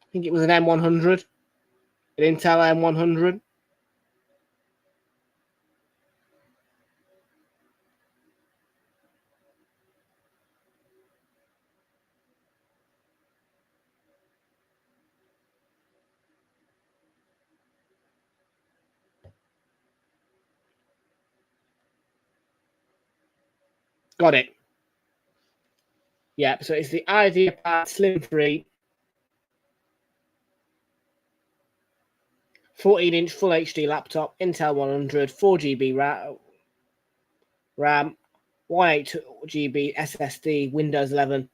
I think it was an M100, an Intel M100. Got it. Yeah, so it's the IdeaPad Slim 3 14-inch Full HD laptop, Intel 100, 4GB RAM, 128GB SSD, Windows 11.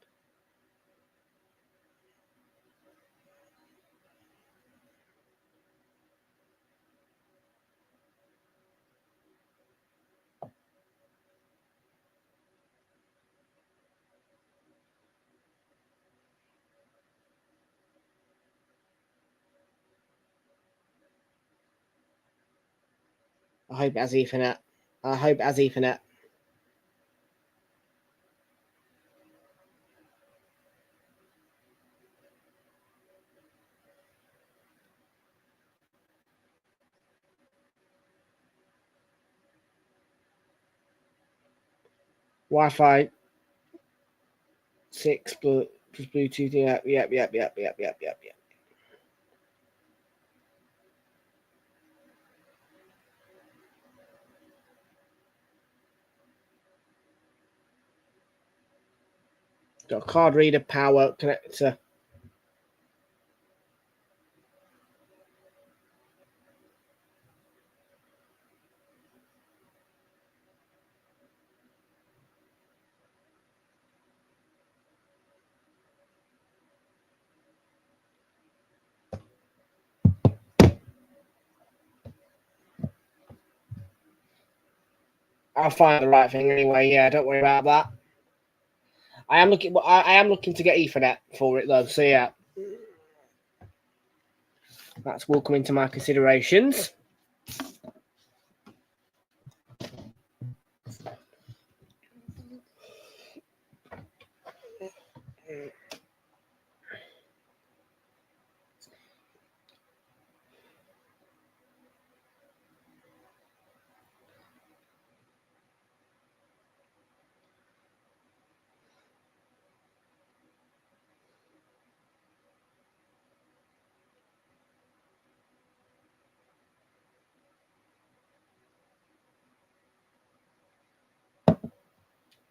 I hope it has Ethernet. Wi-Fi 6 plus Bluetooth. Yep. Got a card reader, power connector. I'll find the right thing anyway. Yeah, don't worry about that. I am looking to get Ethernet for it though. So yeah, that's will come into my considerations.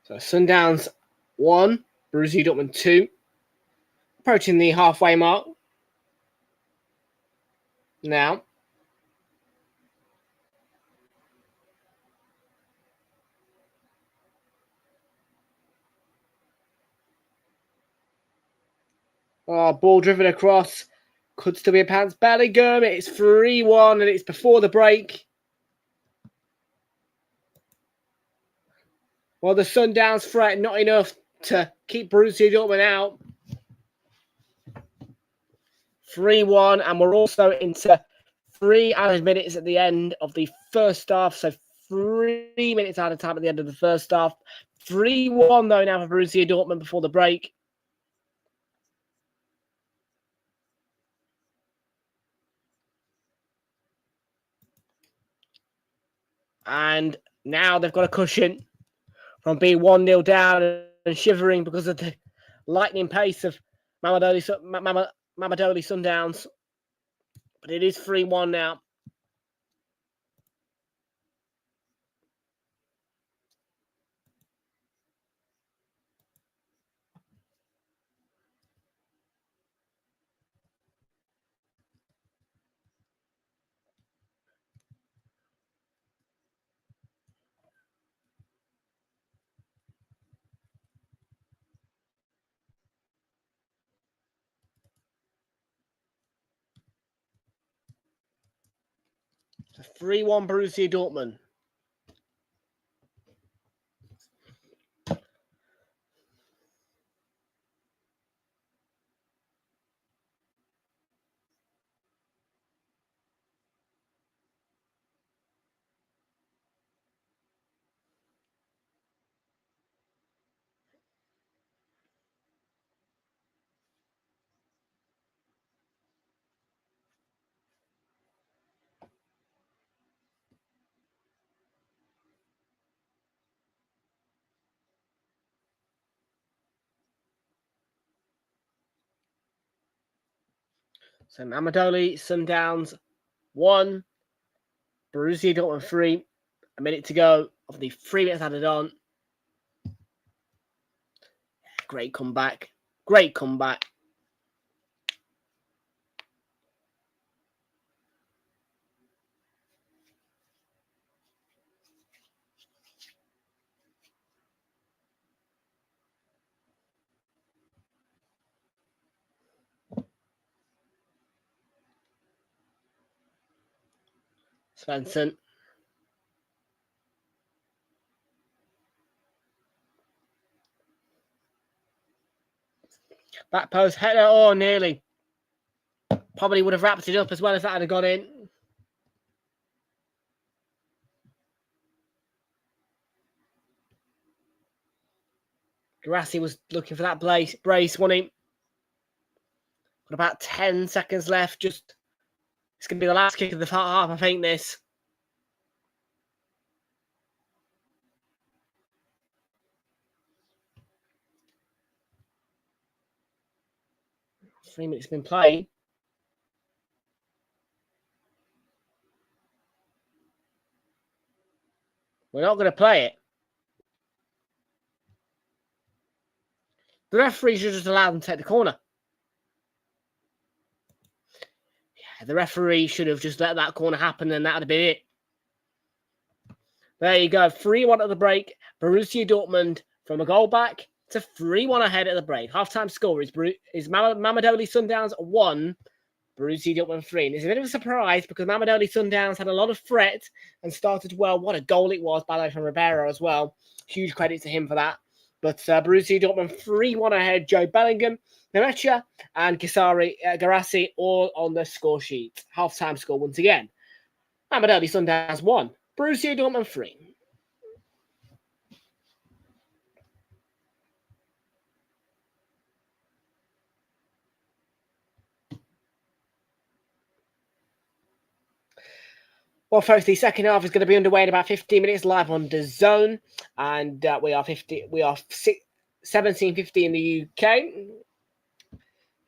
So Sundowns 1, Borussia Dortmund 2. Approaching the halfway mark now. Oh, ball driven across. Could still be a pounce. Bellingham. It's 3-1 and it's before the break. Well, the Sundowns threat not enough to keep Borussia Dortmund out. 3-1, and we're also into 3 added minutes at the end of the first half. So 3 minutes out of time at the end of the first half. 3-1 though now for Borussia Dortmund before the break. And now they've got a cushion from being 1-0 down and shivering because of the lightning pace of Mamelodi Sundowns. But it is 3-1 now. 3-1 Borussia Dortmund. So Mamelodi Sundowns 1, Borussia Dortmund 3. A minute to go of the 3 minutes added on. Great comeback. Great comeback. Svensson. Back post header. Oh, nearly. Probably would have wrapped it up as well if that had gone in. Garassi was looking for that brace, wasn't he? Got about 10 seconds left. It's going to be the last kick of the half, I think, this. Three minutes been played. We're not going to play it. The referee should just allow them to take the corner. Yeah, the referee should have just let that corner happen and that would have been it. There you go. 3-1 at the break. Borussia Dortmund from a goal back to 3-1 ahead at the break. Half-time score is Mamelodi Sundowns 1, Borussia Dortmund 3. And it's a bit of a surprise because Mamelodi Sundowns had a lot of threat and started well. What a goal it was, by the way, from Ribeiro as well. Huge credit to him for that. But Borussia Dortmund 3-1 ahead. Joe Bellingham, Nemecha and Garassi all on the score sheet. Half-time score once again. Mamelodi Sundowns 1, Borussia Dortmund 3. Well, folks, the second half is going to be underway in about 15 minutes live on DAZN, and we are 17:50 in the UK.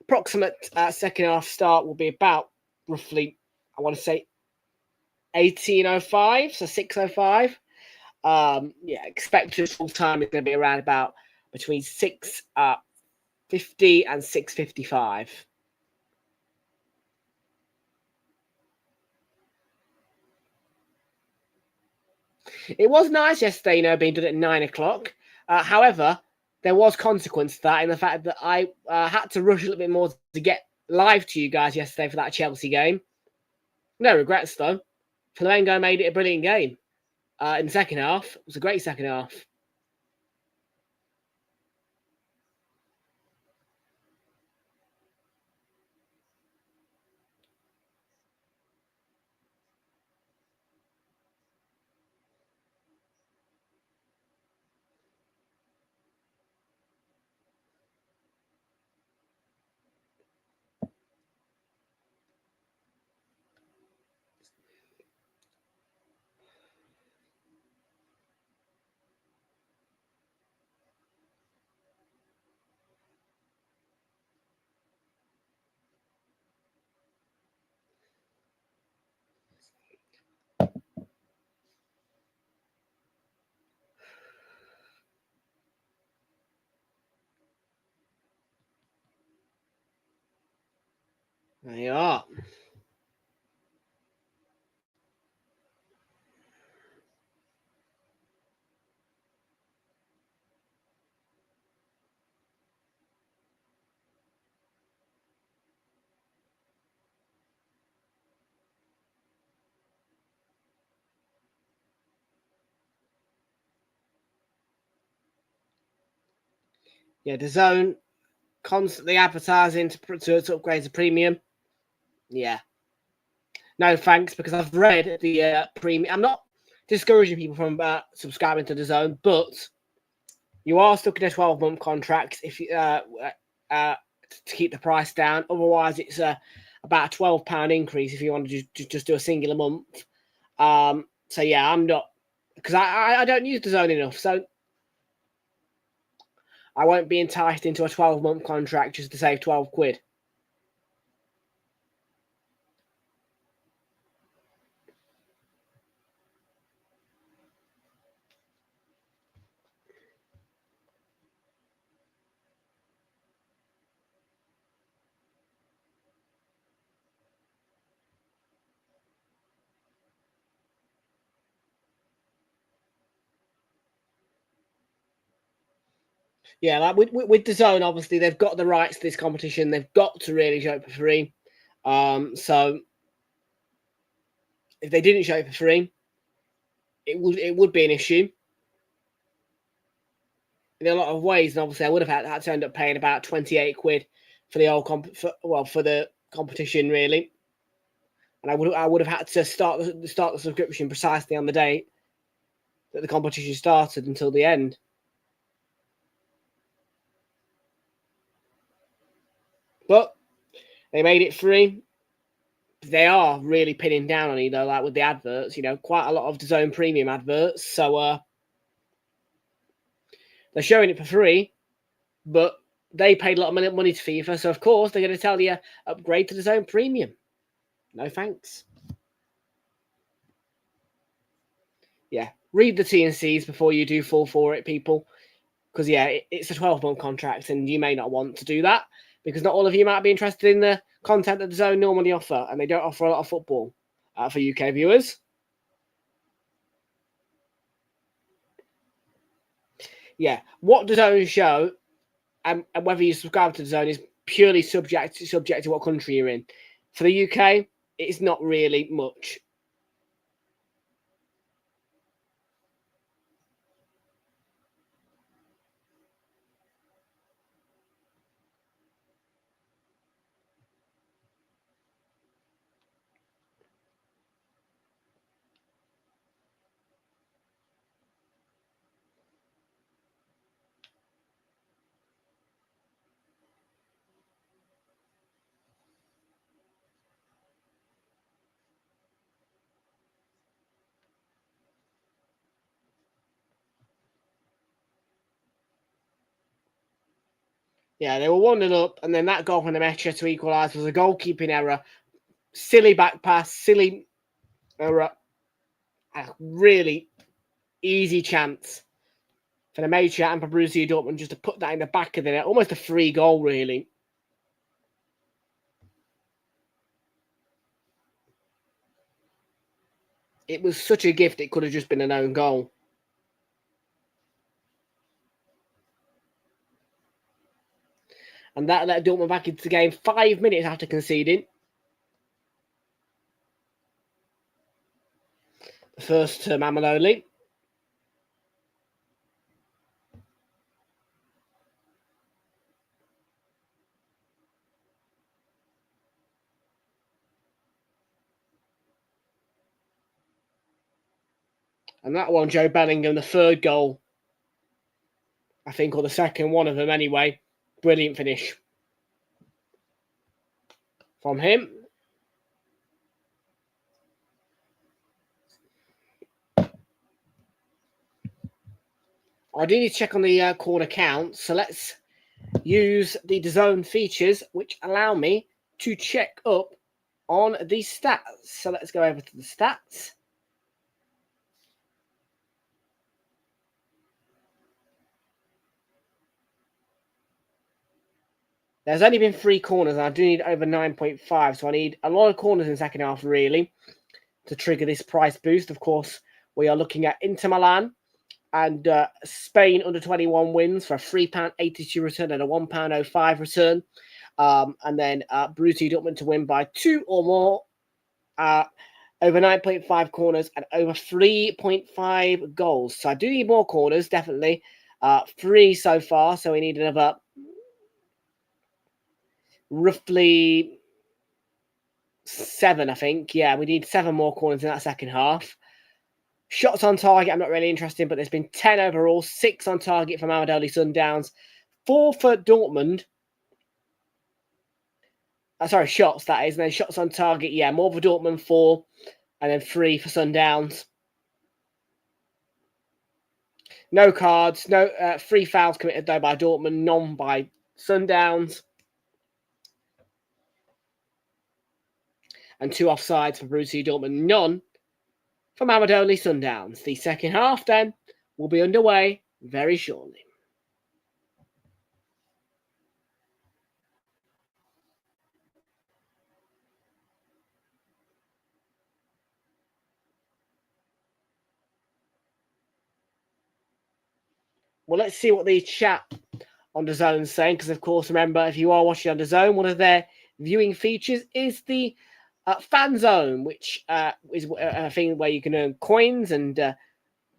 Approximate second half start will be about roughly, I want to say, 18:05, so 6:05. Expected full time is going to be around about between 6:50 and 6:55. It was nice yesterday, being done at 9 o'clock. However, there was consequence to that in the fact that I had to rush a little bit more to get live to you guys yesterday for that Chelsea game. No regrets, though. Flamengo made it a brilliant game in the second half. It was a great second half. There you are. Yeah, DAZN constantly advertising to upgrade to premium. Yeah. No thanks, because I've read the premium. I'm not discouraging people from subscribing to DAZN, but you are stuck in a 12-month contract if you to keep the price down. Otherwise, it's about a £12 increase if you want to just do a singular month. So yeah, I'm not, because I don't use DAZN enough, so I won't be enticed into a 12-month contract just to save 12 quid. Yeah, like with DAZN, obviously they've got the rights to this competition. They've got to really show it for free. So if they didn't show it for free, it would be an issue in a lot of ways. And obviously, I would have had to end up paying about 28 quid for the old for the competition, really. And I would have had to start the subscription precisely on the date that the competition started until the end. But they made it free. They are really pinning down on you though, like with the adverts. You know, quite a lot of DAZN premium adverts. So they're showing it for free, but they paid a lot of money to FIFA, so of course they're going to tell you upgrade to DAZN premium. No thanks. Yeah, read the T&Cs before you do fall for it, people. Because yeah, it's a 12-month contract, and you may not want to do that because not all of you might be interested in the content that DAZN normally offer, and they don't offer a lot of football for UK viewers. Yeah, what DAZN show and whether you subscribe to DAZN is purely subject to what country you're in. For the UK, it's not really much. Yeah, they were 1-0 up, and then that goal from the Mecha to equalise was a goalkeeping error. Silly back pass, silly error. A really easy chance for the Mecha and for Borussia Dortmund just to put that in the back of the net. Almost a free goal, really. It was such a gift, it could have just been an own goal. And that let Dortmund back into the game 5 minutes after conceding. The first to Mamelodi. And that one, Joe Bellingham, the third goal, I think, or the second one of them anyway. Brilliant finish from him. I do need to check on the corner count, so let's use the DAZN features, which allow me to check up on the stats. So let's go over to the stats. There's only been 3 corners, and I do need over 9.5, so I need a lot of corners in the second half, really, to trigger this price boost. Of course, we are looking at Inter Milan and Spain under 21 wins for a £3.82 return and a £1.05 return. And then Borussia Dortmund to win by 2 or more, over 9.5 corners and over 3.5 goals. So I do need more corners, definitely. 3 so far, so we need another roughly 7, I think. Yeah, we need 7 more corners in that second half. Shots on target, I'm not really interested in, but there's been 10 overall, 6 on target for Mamelodi Sundowns, 4 for Dortmund. Sorry, shots, that is. And then shots on target, yeah, more for Dortmund, 4, and then 3 for Sundowns. No cards, no 3 fouls committed, though, by Dortmund, none by Sundowns. And 2 offsides for Borussia Dortmund, none for Mamelodi Sundowns. The second half, then, will be underway very shortly. Well, let's see what the chat on DAZN is saying, because, of course, remember, if you are watching on DAZN, one of their viewing features is the fan zone, which is a thing where you can earn coins and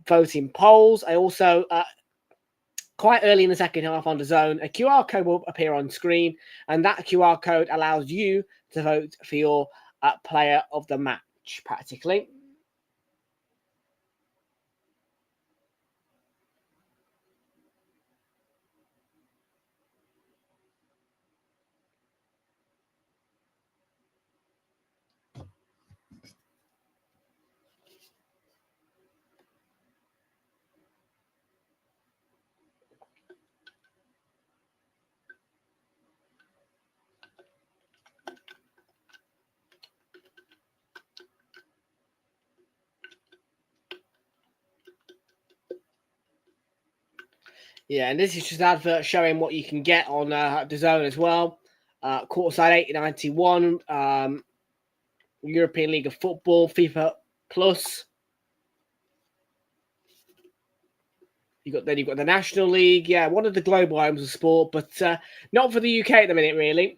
vote in polls. I also, quite early in the second half on DAZN, a QR code will appear on screen, and that QR code allows you to vote for your player of the match, practically. Yeah, and this is just an advert showing what you can get on DAZN as well. Courtside 8091, European League of Football, FIFA Plus. You've got the National League, yeah, one of the global items of sport, but not for the UK at the minute, really.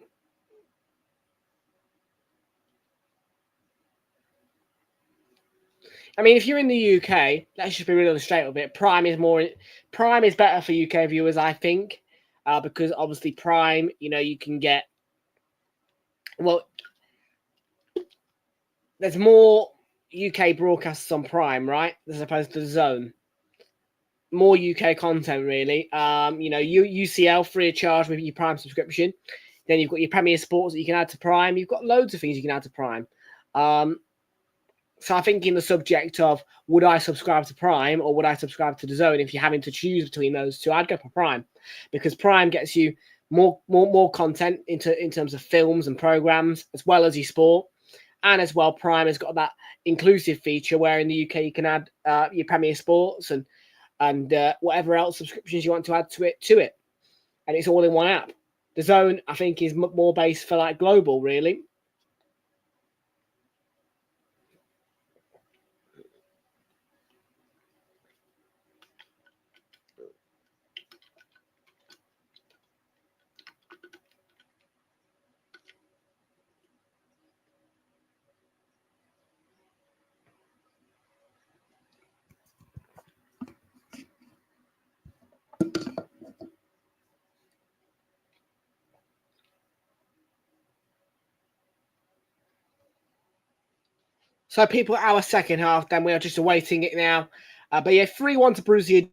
I mean, if you're in the UK, let's just be real straight with it. Prime is better for UK viewers, I think, because obviously Prime, you can get. Well, there's more UK broadcasts on Prime, right, as opposed to DAZN. More UK content, really. UCL free of charge with your Prime subscription. Then you've got your Premier Sports that you can add to Prime. You've got loads of things you can add to Prime. So I think in the subject of would I subscribe to Prime or would I subscribe to DAZN, if you're having to choose between those two, I'd go for Prime, because Prime gets you more content in terms of films and programs, as well as your sport. And as well, Prime has got that inclusive feature where in the UK you can add your Premier Sports and whatever else subscriptions you want to add to it. And it's all in one app. DAZN, I think, is more based for like global, really. So people, our second half, then we are just awaiting it now. But yeah, 3-1 to Borussia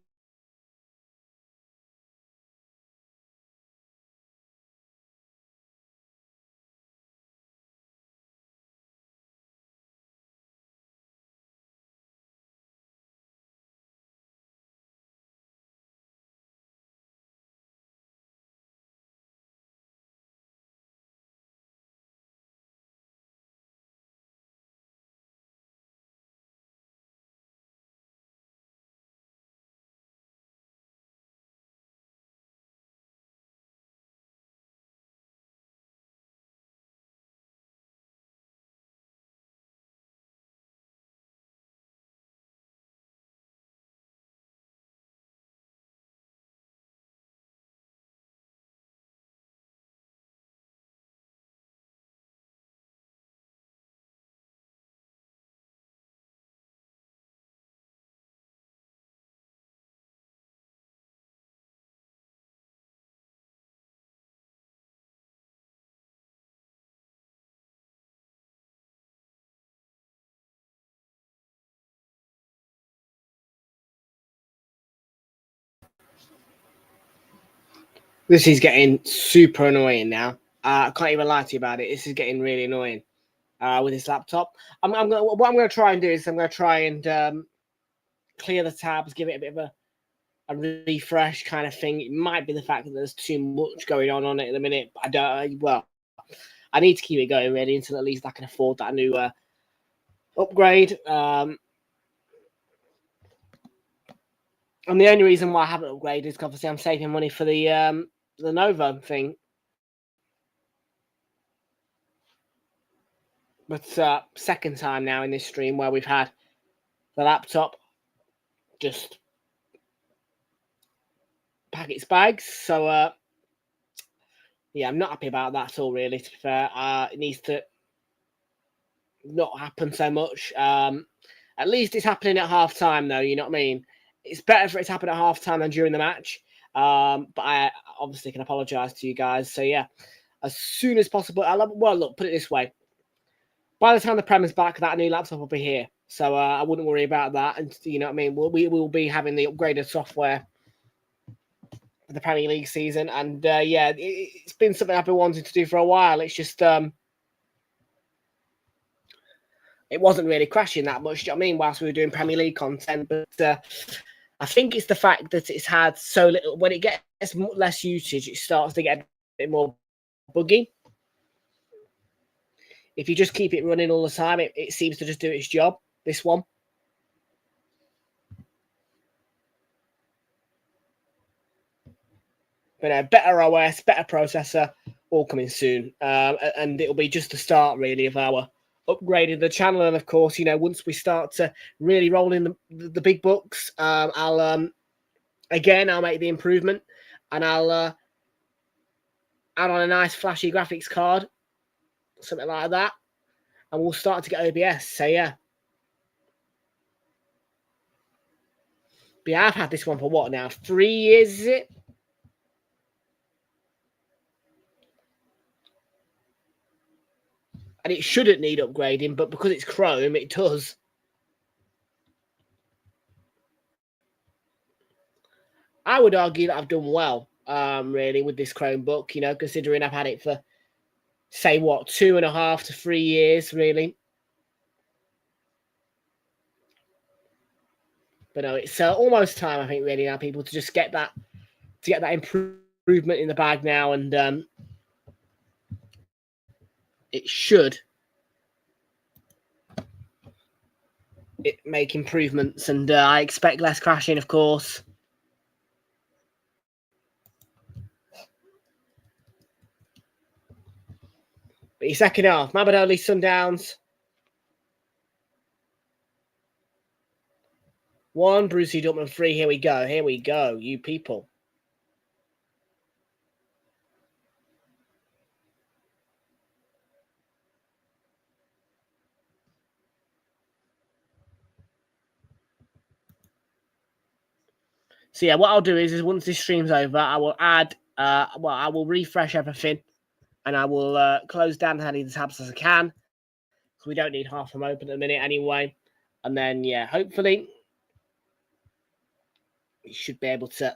This is getting super annoying now. I can't even lie to you about it. This is getting really annoying with this laptop. What I'm going to try and do is I'm going to try and clear the tabs, give it a bit of a refresh kind of thing. It might be the fact that there's too much going on it at the minute. But I need to keep it going really until at least I can afford that new upgrade. And the only reason why I haven't upgraded is because obviously I'm saving money for the Nova thing. But second time now in this stream where we've had the laptop just pack its bags. So yeah, I'm not happy about that at all, really, to be fair. It needs to not happen so much. At least it's happening at half time, though, you know what I mean? It's better for it to happen at half time than during the match. But I obviously can apologise to you guys. So yeah, as soon as possible. Well, look, put it this way. By the time the Prem is back, that new laptop will be here. So I wouldn't worry about that. And you know what I mean? We will be having the upgraded software for the Premier League season. And yeah, it's been something I've been wanting to do for a while. It's just it wasn't really crashing that much, do you know what I mean, whilst we were doing Premier League content. But I think it's the fact that it's had so little. When it gets less usage, it starts to get a bit more buggy. If you just keep it running all the time, it seems to just do its job, this one. But better OS, better processor, all coming soon. And it'll be just the start, really, of our upgrading the channel. And, of course, you know, once we start to really roll in the big bucks, I'll make the improvement. And I'll add on a nice flashy graphics card, something like that. And we'll start to get OBS. So, yeah. But yeah, I've had this one for what now? 3 years, is it? And it shouldn't need upgrading, but because it's Chrome, it does. I would argue that I've done well, really, with this Chromebook, you know, considering I've had it for, say, what, 2.5 to 3 years, really. But no, it's almost time, I think, really, now, people to just get that improvement in the bag now, and it should make improvements, and I expect less crashing, of course. But your second half, Mamelodi Sundowns 1, Borussia Dortmund 3. Here we go, you people. So yeah, what I'll do is once this stream's over, I will add, I will refresh everything, and I will close down as many tabs as I can, because we don't need half of them open at the minute anyway. And then yeah, hopefully we should be able to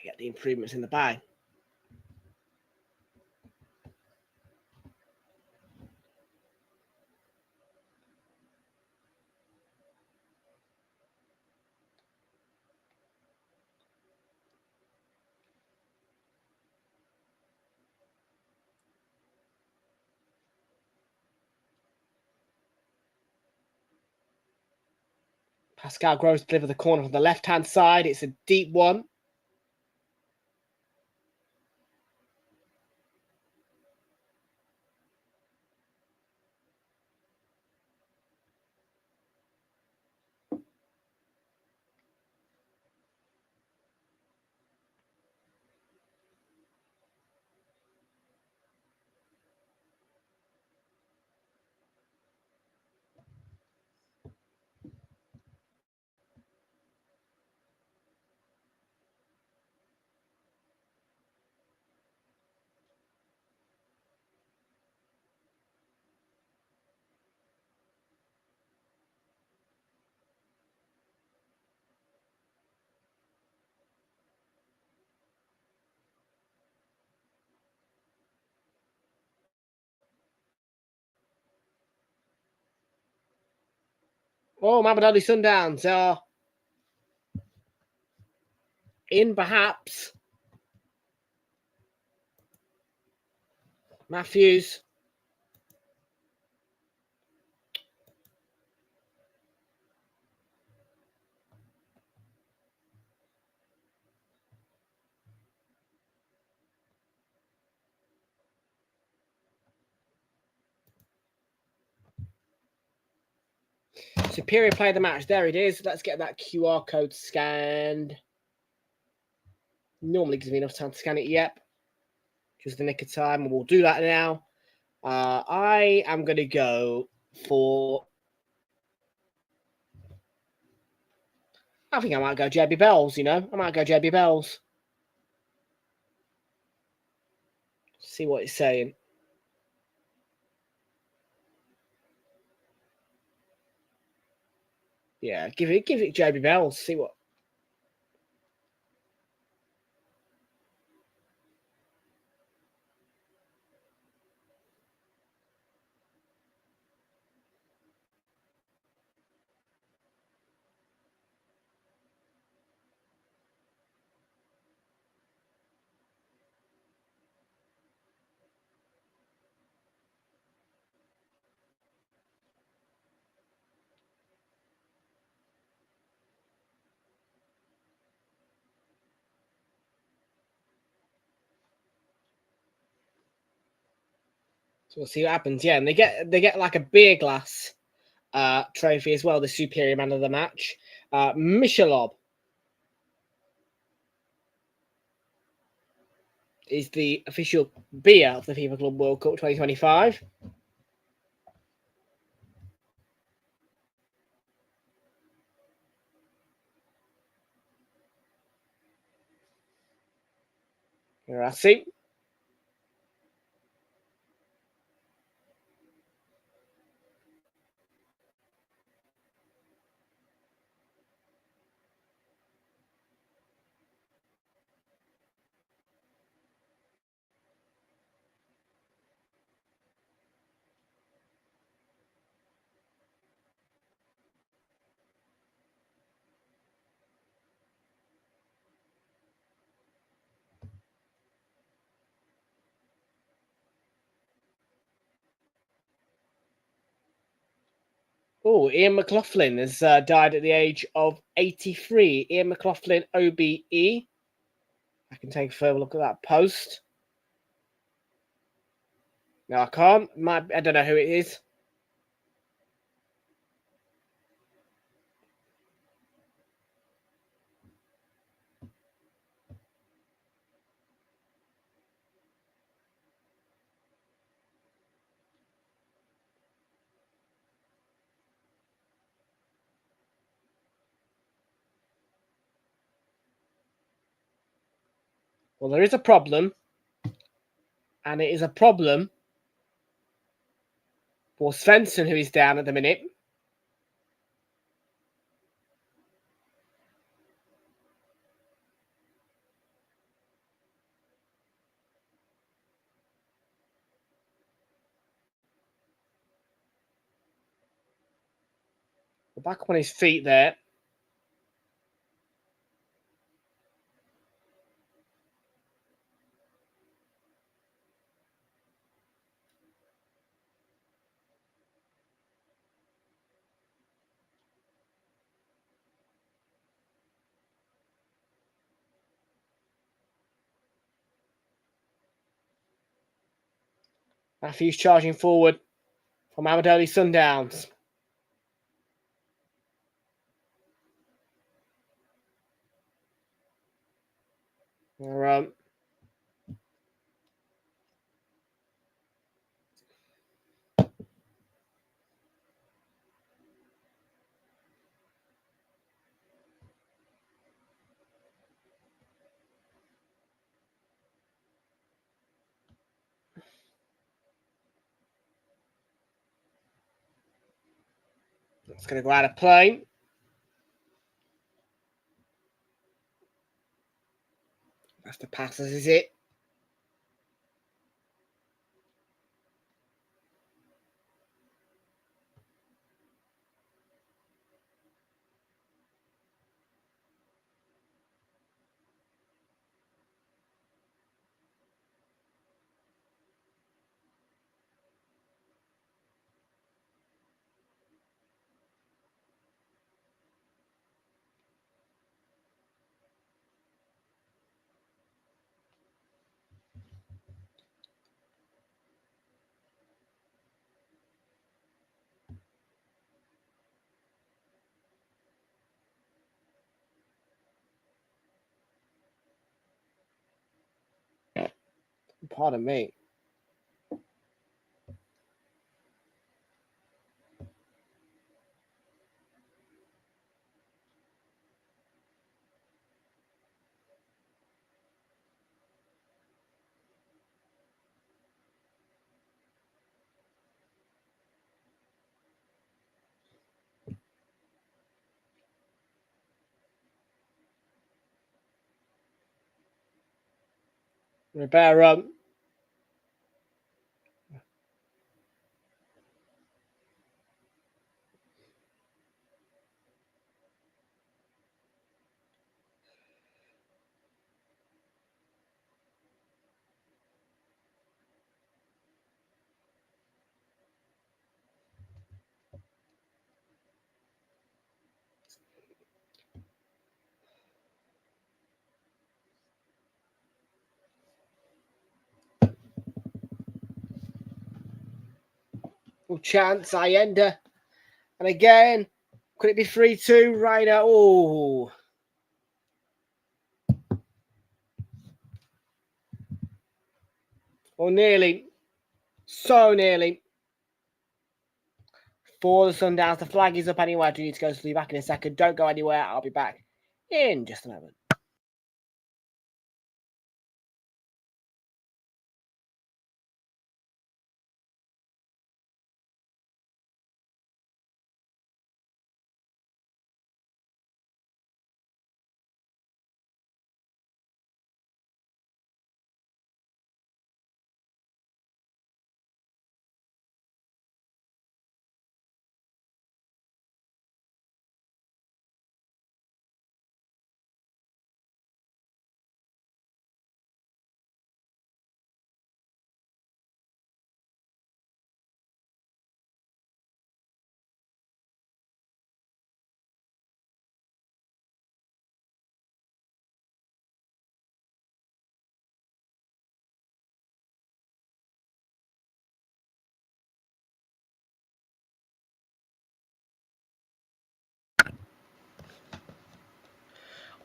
get the improvements in the bag. Pascal Gross delivered the corner from the left-hand side. It's a deep one. Oh, Mamelodi Sundowns are in, perhaps. Matthews. Superior player of the match. There it is. Let's get that QR code scanned. Normally gives me enough time to scan it. Yep. Just the nick of time. We'll do that now. I am going to go for... I think I might go JB Bells, you know. I might go JB Bells. See what it's saying. Yeah, give it JB Bells. See what... So we'll see what happens. Yeah, and they get like a beer glass trophy as well, the superior man of the match. Michelob is the official beer of the FIFA Club World Cup 2025. Here I see. Oh, Ian McLaughlin has died at the age of 83. Ian McLaughlin, OBE. I can take a further look at that post. No, I can't. I don't know who it is. Well, there is a problem. And it is a problem for Svensson, who is down at the minute. We're back up on his feet there. Matthews charging forward from Mamelodi Sundowns. It's going to go out of play. That's the passes, is it? Pardon me. Repair chance, Allende. And again, could it be 3-2? Reiner. Oh. Or nearly. So nearly. For the Sundowns. The flag is up anyway. I do need to go to be back in a second. Don't go anywhere. I'll be back in just a moment.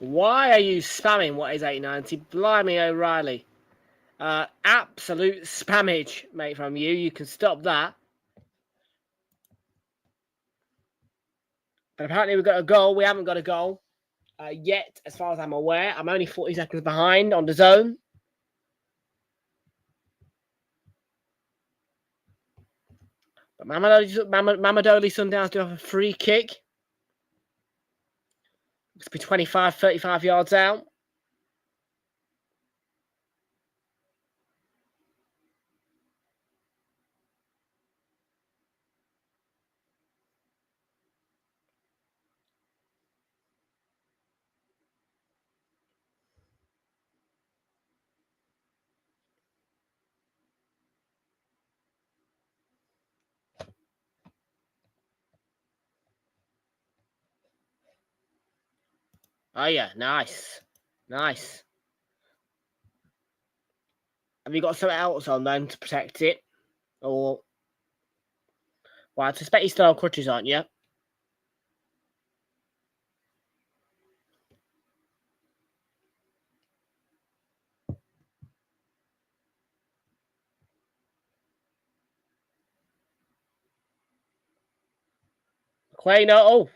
Why are you spamming what is 890? Blimey O'Reilly. Absolute spammage, mate, from you. You can stop that. But apparently we've got a goal. We haven't got a goal yet, as far as I'm aware. I'm only 40 seconds behind on DAZN. But Mamelodi Sundowns do have a free kick. It's be 25, 35 yards out. Oh, yeah. Nice. Nice. Have you got something else on then to protect it? Or... Well, I suspect you're still on crutches, aren't you? Quaino. Oh.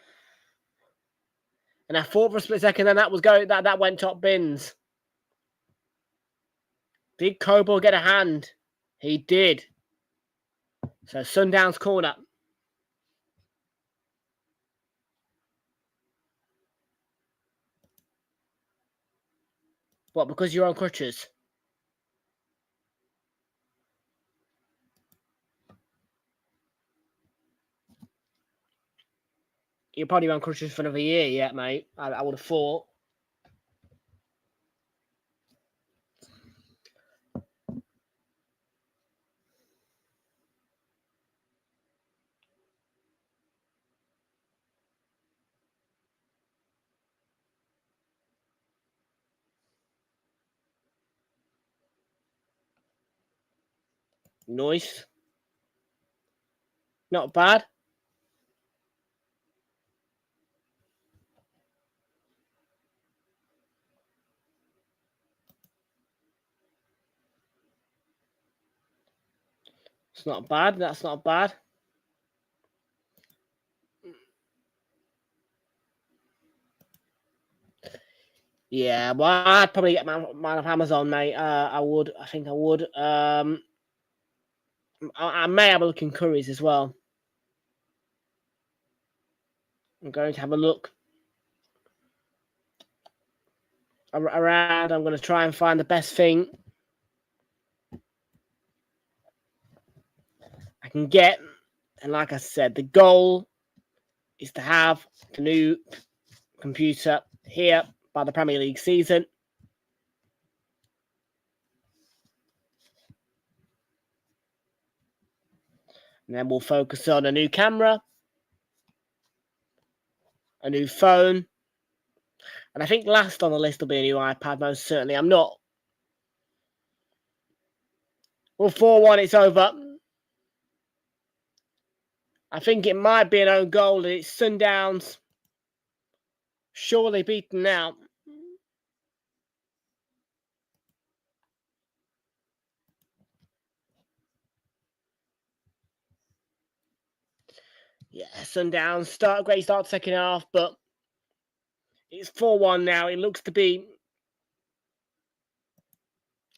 And I thought for a split second, then that was going. That went top bins. Did Cobo get a hand? He did. So Sundowns corner. What? Because you're on crutches? You're probably on crutches for another year yet, mate. I would have thought. Nice. Not bad. It's not bad. That's not bad. Yeah, well, I'd probably get Man of Amazon, mate. I would. I think I would. I may have a look in Curry's as well. I'm going to have a look around. I'm going to try and find the best thing I can get. And like I said, the goal is to have the new computer here by the Premier League season. And then we'll focus on a new camera, a new phone. And I think last on the list will be a new iPad, most certainly. I'm not. Well, 4-1, it's over. I think it might be an own goal. It's Sundowns. Surely beaten now. Yeah, Sundowns. Great start second half, but it's 4-1 now. It looks to be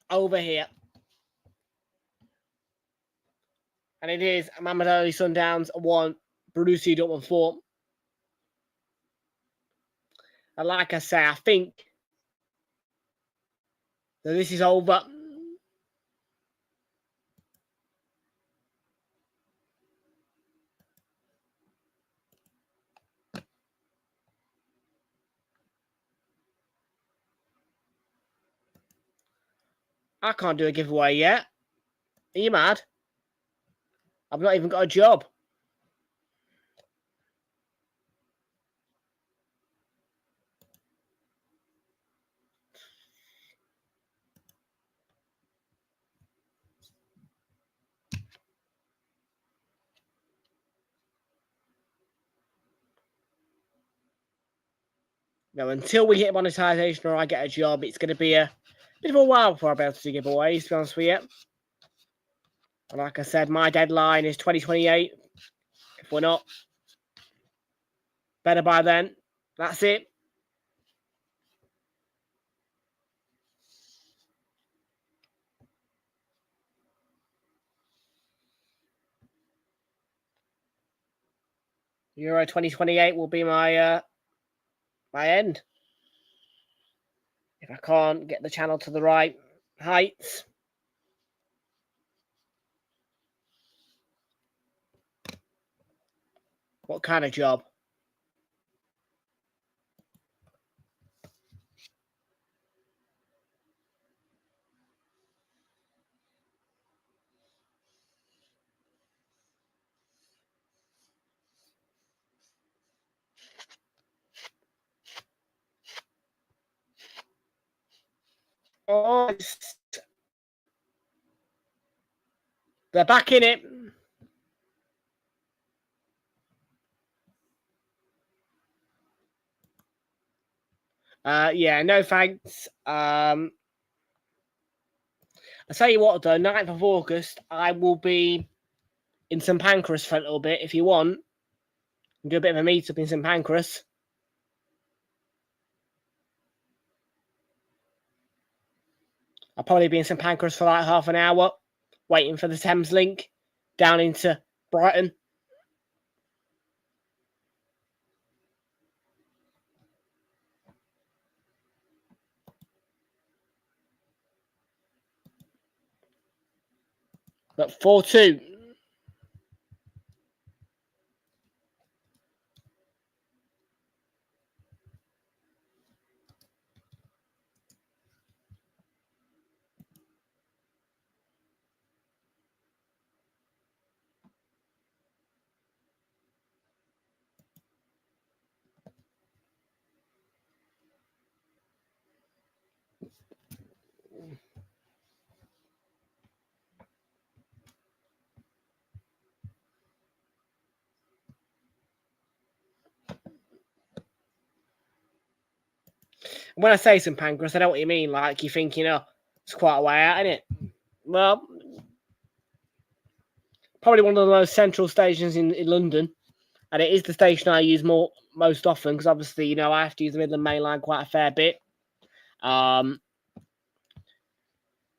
over here. And it is Mamelodi Sundowns 1, Borussia Dortmund 4. And like I say, I think that this is over. I can't do a giveaway yet. Are you mad? I've not even got a job. No, until we hit monetization or I get a job, it's going to be a bit of a while before I'll be able to do giveaways, to be honest with you. And like I said, my deadline is 2028. If we're not better by then, that's it. Euro 2028 will be my end. If I can't get the channel to the right heights. What kind of job? Oh, they're back in it. Yeah, no thanks. I'll tell you what, though, 9th of August, I will be in St Pancras for a little bit. If you want, do a bit of a meet-up in St Pancras. I'll probably be in St Pancras for like half an hour, waiting for the Thames link down into Brighton. But 4-2. When I say St Pancras, I know what you mean. Like, you're thinking, oh, it's quite a way out, isn't it? Well, probably one of the most central stations in London. And it is the station I use most often because obviously, you know, I have to use the Midland Main Line quite a fair bit. And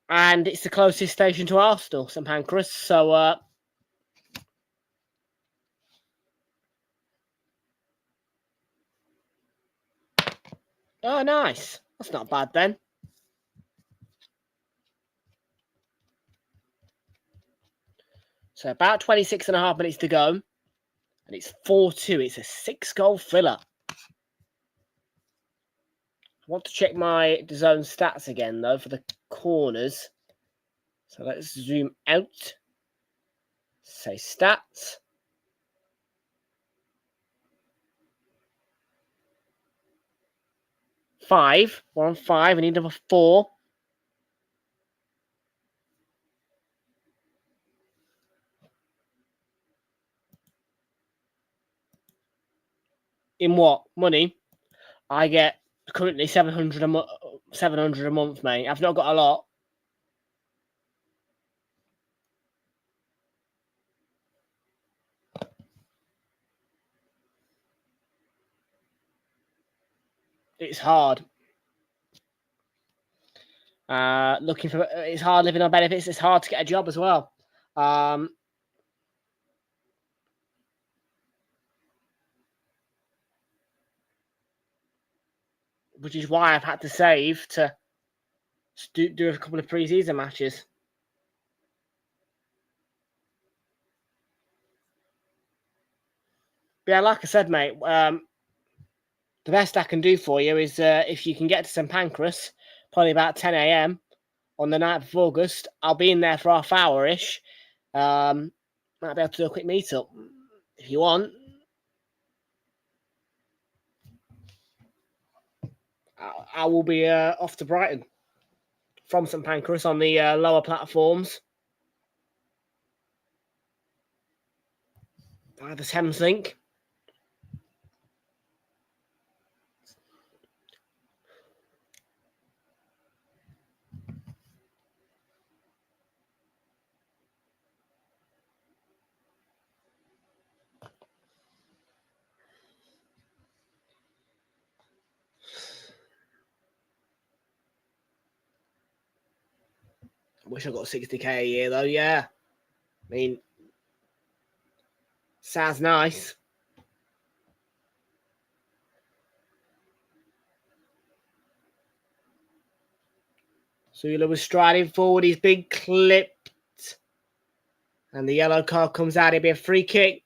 it's the closest station to Arsenal, St Pancras. So, oh, nice. That's not bad then. So about 26 and a half minutes to go. And it's 4-2. It's a 6-goal thriller. I want to check my DAZN stats again, though, for the corners. So let's zoom out. Say stats. Five. We're on 5. I need number 4. In what? Money? I get currently 700 a month, mate. I've not got a lot. It's hard. It's hard living on benefits. It's hard to get a job as well. Which is why I've had to save to do a couple of pre-season matches. But yeah, like I said, mate, the best I can do for you is if you can get to St Pancras, probably about 10 a.m. on the 9th of August, I'll be in there for half hour-ish. Might be able to do a quick meet-up if you want. I will be off to Brighton from St Pancras on the lower platforms. The Thames Link. I wish I got 60k a year though, yeah. I mean, sounds nice. Sula was striding forward, he's been clipped. And the yellow card comes out, it'll be a free kick.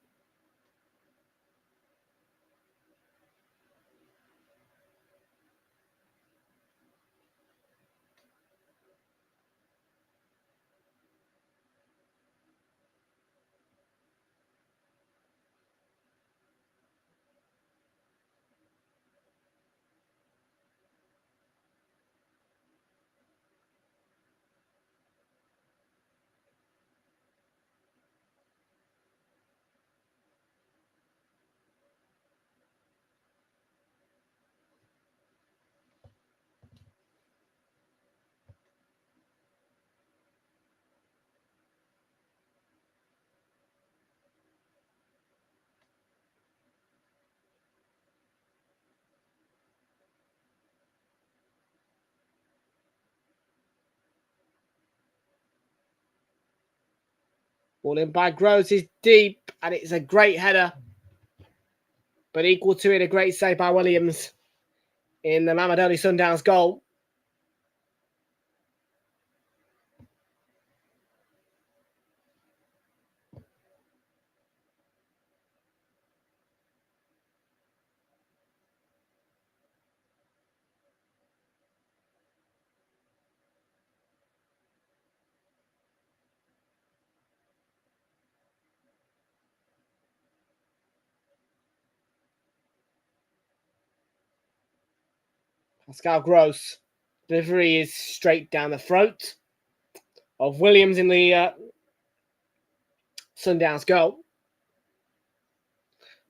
Ball in by Groves is deep, and it's a great header. But equal to it, a great save by Williams in the Mamelodi Sundowns goal. Pascal Gross. Delivery is straight down the throat of Williams in the Sundowns goal.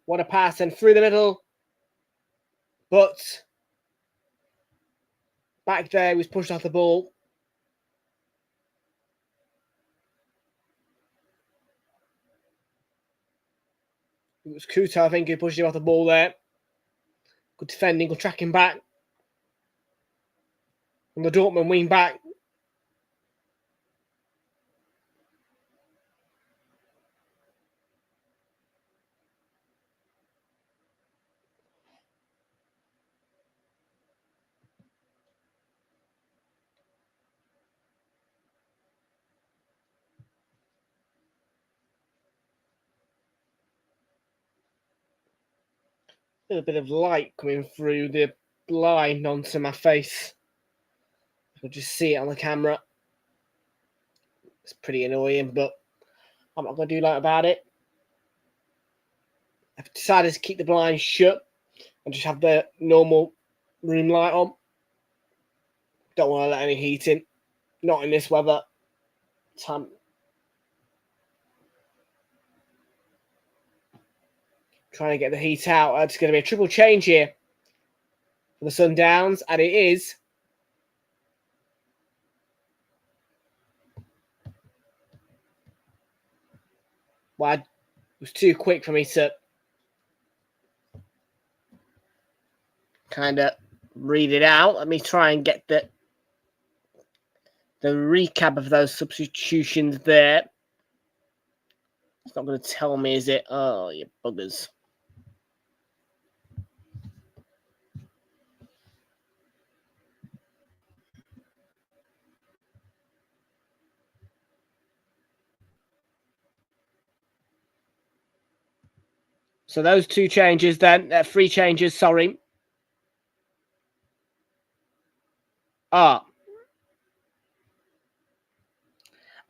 What a pass, and through the middle. But back there, he was pushed off the ball. It was Kuta, I think, who pushed him off the ball there. Good defending, good tracking back. On the Dortmund wing back. A little bit of light coming through the blind onto my face. I could just see it on the camera. It's pretty annoying, but I'm not going to do nothing about it. I've decided to keep the blinds shut and just have the normal room light on. Don't want to let any heat in. Not in this weather. Time. Trying to get the heat out. It's going to be a triple change here for the Sundowns, and it is. Well, it was too quick for me to kind of read it out. Let me try and get the recap of those substitutions there. It's not going to tell me, is it? Oh, you buggers. So those two changes then, three changes, sorry.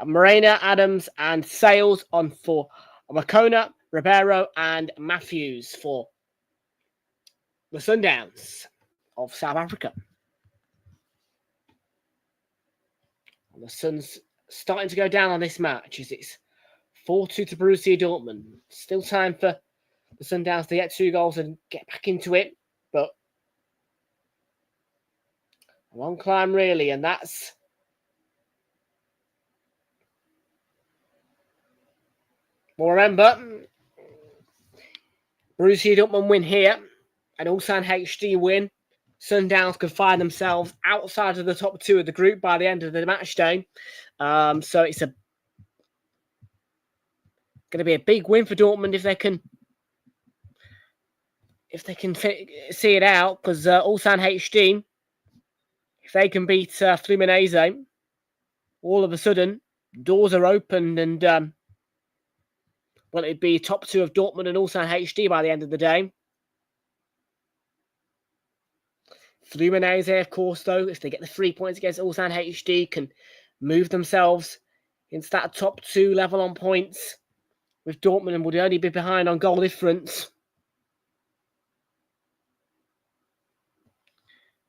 Morena, Adams, and Sales on for Makona, Ribeiro, and Matthews for the Sundowns of South Africa. And the Suns starting to go down on this match as it's 4-2 to Borussia Dortmund. Still time for the Sundowns to get 2 goals and get back into it, but a long climb really, and that's well, remember, Borussia Dortmund win here, and Ulsan HD win. Sundowns could find themselves outside of the top 2 of the group by the end of the match day. So it's going to be a big win for Dortmund if they can see it out, because Ulsan HD, if they can beat Fluminense, all of a sudden doors are opened, and it'd be top 2 of Dortmund and Ulsan HD by the end of the day. Fluminense, of course, though, if they get the 3 points against Ulsan HD, can move themselves into that top 2 level on points with Dortmund, and would only be behind on goal difference.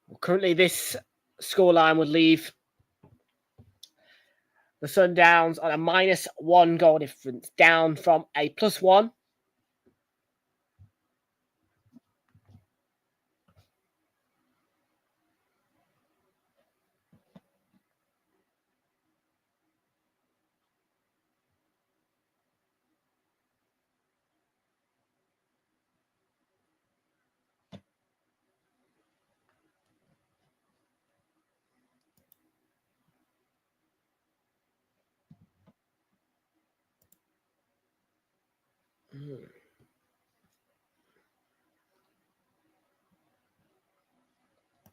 Well, currently, this scoreline would leave the Sundowns on a -1 goal difference, down from a +1.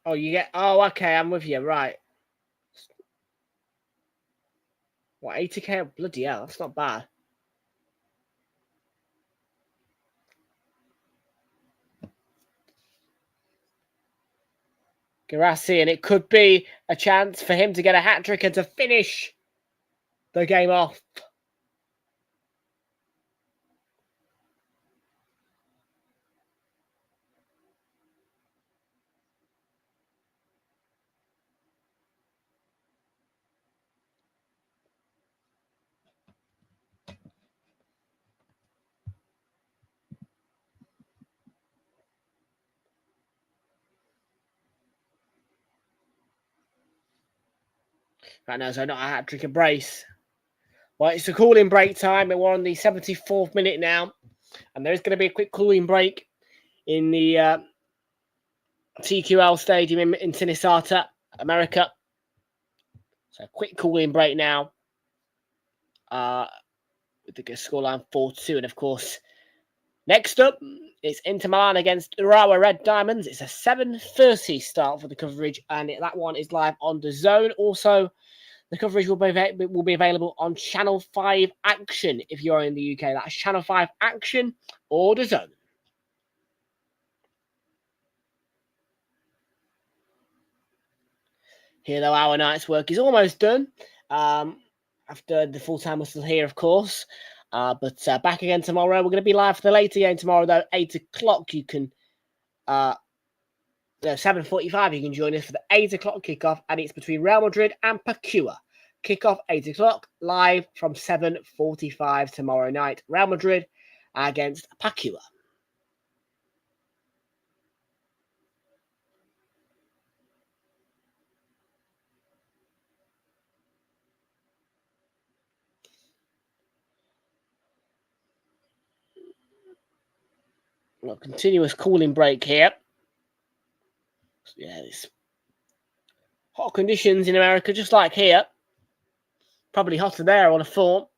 Oh, you get... Oh, okay, I'm with you, right. What, 80k? Bloody hell, that's not bad. Garassi, and it could be a chance for him to get a hat-trick and to finish the game off. Right now, so not a hat-trick, a brace. Well, it's a call-in break time, and we're on the 74th minute now. And there is going to be a quick cooling break in the TQL Stadium in Minnesota, America. So a quick cooling break now. With the scoreline 4-2. And of course, next up, it's Inter Milan against Urawa Red Diamonds. It's a 7:30 start for the coverage, and that one is live on DAZN. Also, the coverage will be available on Channel 5 Action if you're in the UK. That's Channel 5 Action or DAZN. Here, though, our night's work is almost done. After the full-time whistle here, of course. But back again tomorrow. We're going to be live for the later game tomorrow, though. 8 o'clock, you can... 7:45, you can join us for the 8 o'clock kickoff, and it's between Real Madrid and Pacua. Kickoff 8 o'clock, live from 7:45 tomorrow night. Real Madrid against Pacua. Well, continuous cooling break here. So, yeah, it's hot conditions in America, just like here. Probably hotter there, I would have thought.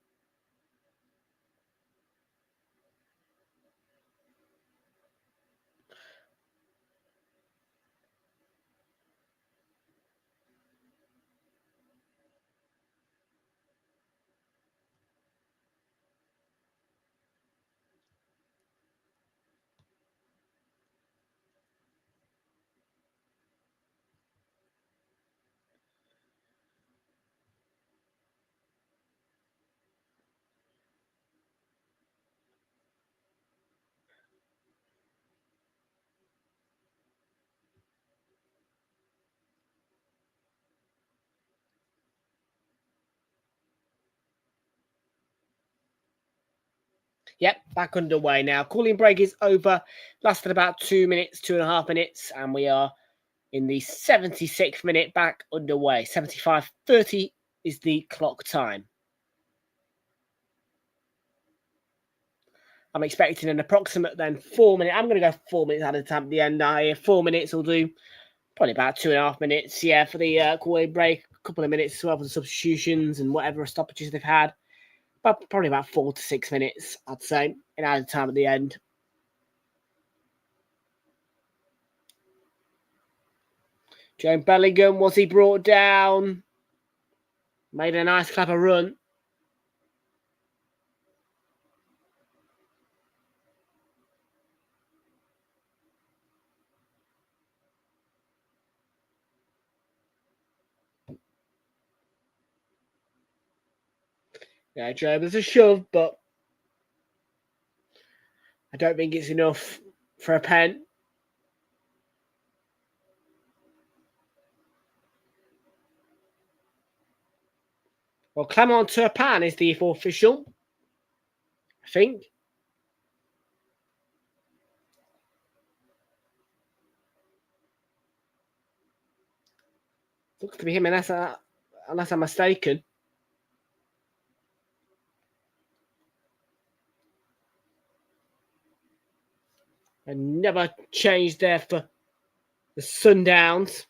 Yep, back underway now. Cooling break is over. Lasted about 2 minutes, 2.5 minutes, and we are in the 76th minute back underway. 75:30 is the clock time. I'm expecting an approximate then 4 minutes. I'm going to go 4 minutes at a time at the end. 4 minutes will do. Probably about 2.5 minutes, yeah, for the cooling break. A couple of minutes as well for the substitutions and whatever stoppages they've had. But probably about 4 to 6 minutes, I'd say, in added time at the end. Joe Bellingham, was he brought down? Made a nice, clever run. Yeah, Joe, there's a shove, but I don't think it's enough for a pen. Well, Clement Turpin is the official, I think. Looks to be him, unless I'm mistaken. Another change there for the Sundowns.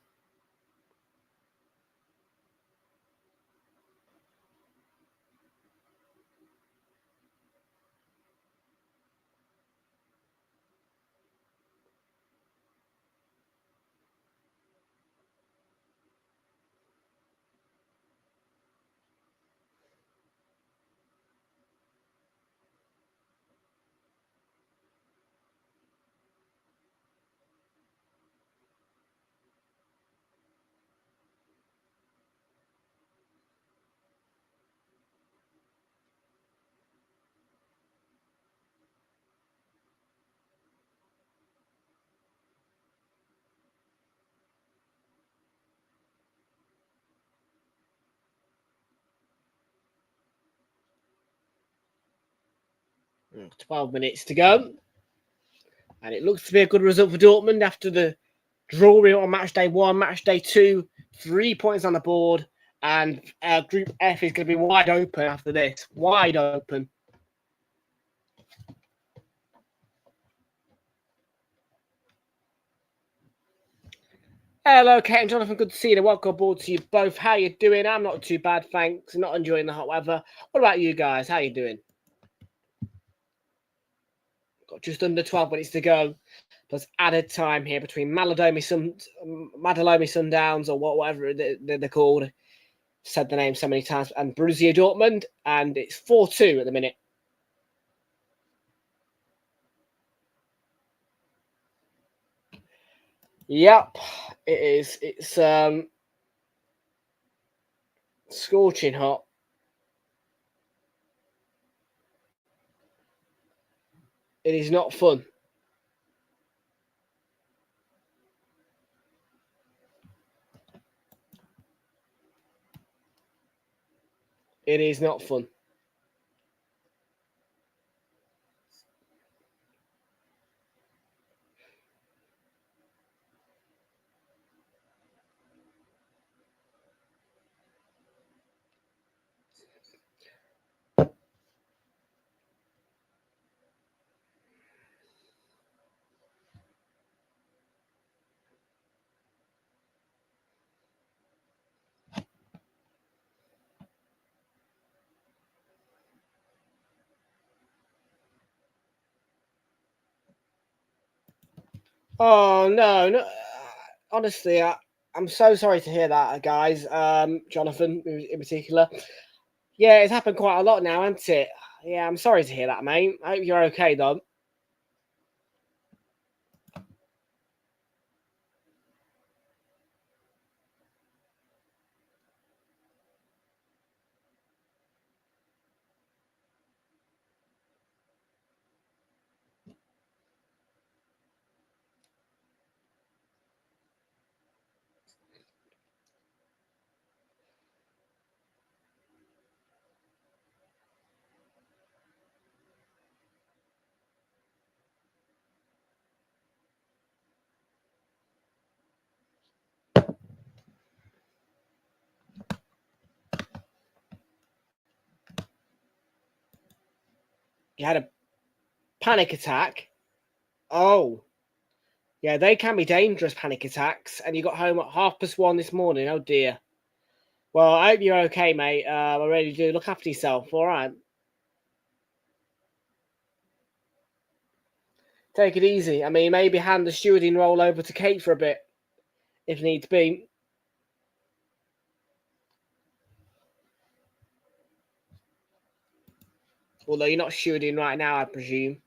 Mm, 12 minutes to go. And it looks to be a good result for Dortmund after the drawing on match day 1, match day 2, 3 points on the board. And Group F is going to be wide open after this. Wide open. Hello, Kate and Jonathan. Good to see you. Welcome aboard to you both. How you doing? I'm not too bad, thanks. Not enjoying the hot weather. What about you guys? How you doing? Got just under 12 minutes to go. Plus added time here between Mamelodi Sundowns or whatever they're called. Said the name so many times. And Borussia Dortmund. And it's 4-2 at the minute. Yep, it is. It's scorching hot. It is not fun. It is not fun. Oh no! Honestly, I'm so sorry to hear that, guys. Jonathan, in particular. Yeah, it's happened quite a lot now, hasn't it? Yeah, I'm sorry to hear that, mate. I hope you're okay, though. You had a panic attack. Oh, yeah, they can be dangerous panic attacks. And you got home at 1:30 this morning. Oh dear. Well, I hope you're okay, mate. I really do. Look after yourself. All right. Take it easy. I mean, maybe hand the stewarding role over to Kate for a bit, if needs be. Although you're not stewarding right now, I presume.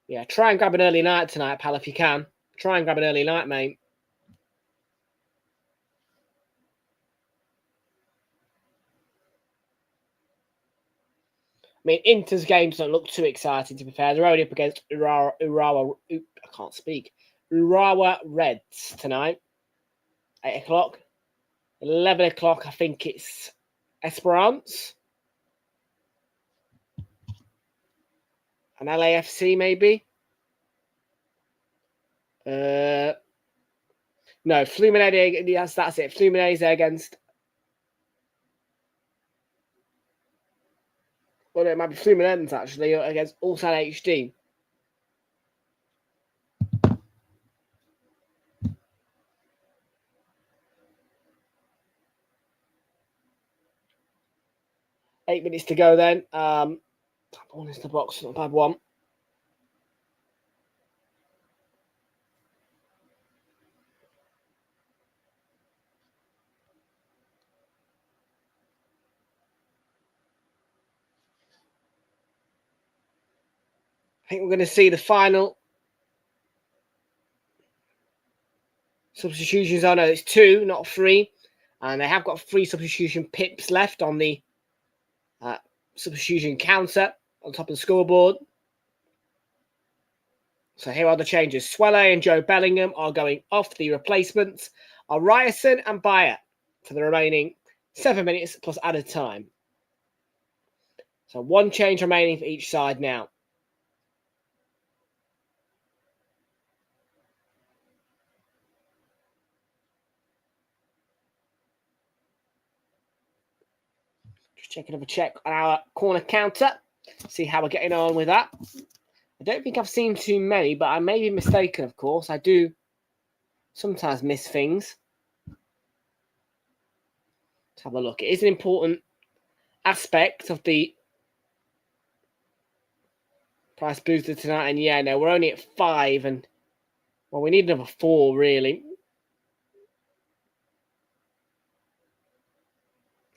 Yeah, try and grab an early night tonight, pal, if you can. Try and grab an early night, mate. I mean, Inter's games don't look too exciting, to be fair. They're only up against Urawa Reds tonight. 8 o'clock. 11 o'clock, I think it's Esperance. And LAFC, maybe. No, Fluminense. Yes, that's it. Fluminense against. Well, it might be Fluminense actually against Ulsan HD. Eight minutes to go then. One is the box, not a bad one. I think we're going to see the final substitutions. Oh no, it's 2, not 3. And they have got 3 substitution pips left on the substitution counter on top of the scoreboard. So here are the changes. Swelle and Joe Bellingham are going off. The replacements are Ryerson and Bayer for the remaining 7 minutes plus added time. So 1 change remaining for each side now. check another check on our corner counter. See how we're getting on with that. I don't think I've seen too many, but I may be mistaken, of course. I do sometimes miss things. Let's have a look. It is an important aspect of the price booster tonight. And yeah, no, we're only at 5. And, well, we need another 4, really.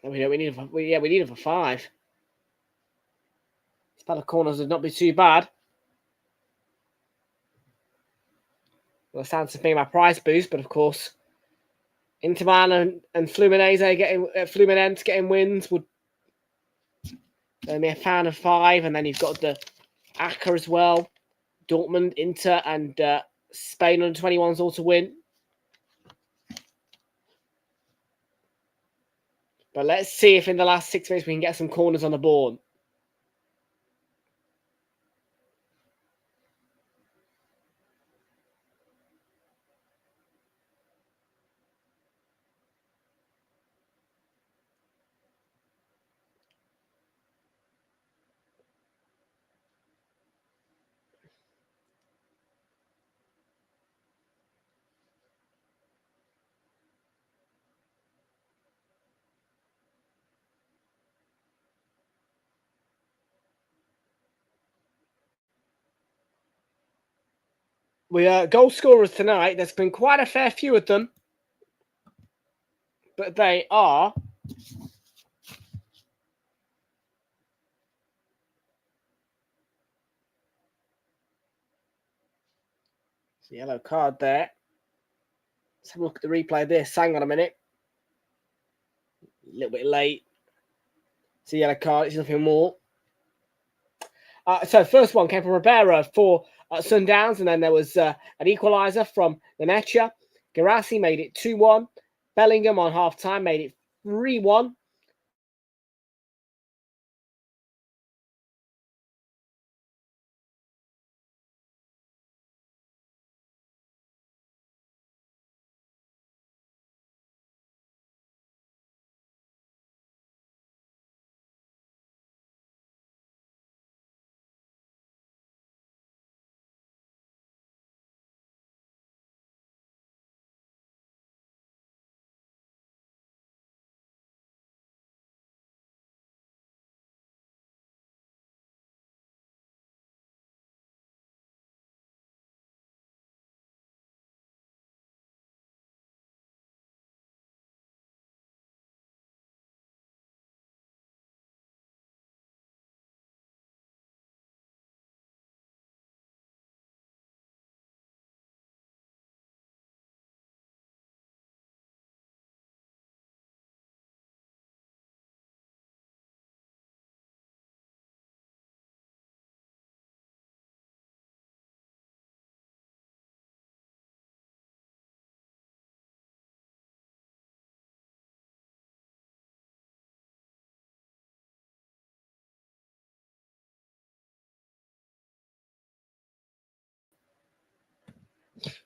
We need another 5. This battle corners would not be too bad. Well, it stands to be my price boost, but of course, Interman and Fluminense getting wins would be a fan of 5, and then you've got the ACCA as well, Dortmund, Inter, and Spain under 21s all to win. But let's see if in the last 6 minutes we can get some corners on the board. We are goal scorers tonight. There's been quite a fair few of them, but they are it's a yellow card there. Let's have a look at the replay of this. Hang on a minute. A little bit late. It's a yellow card. It's nothing more. So first one came from Ribeiro for Sundowns, and then there was an equaliser from Nemecha. Garassi made it 2-1. Bellingham on half-time made it 3-1.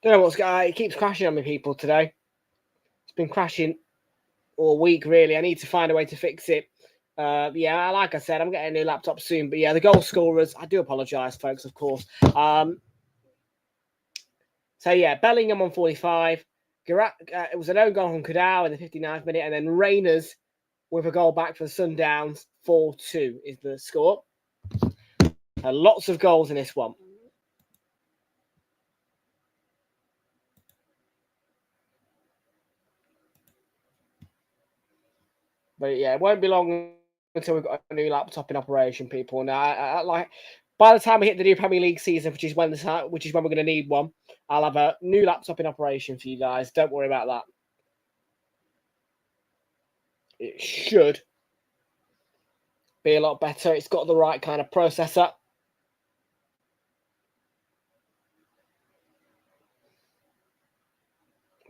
Don't know what's going. It keeps crashing on me, people, today. It's been crashing all week, really. I need to find a way to fix it. Yeah, like I said, I'm getting a new laptop soon. But yeah, the goal scorers, I do apologise, folks, of course. So yeah, Bellingham on 45. It was an own goal from Kudau in the 59th minute. And then Reyners with a goal back for the Sundowns. 4-2 is the score. Lots of goals in this one. But yeah, it won't be long until we've got a new laptop in operation, people. Now, by the time we hit the new Premier League season, which is when we're going to need one, I'll have a new laptop in operation for you guys. Don't worry about that. It should be a lot better. It's got the right kind of processor.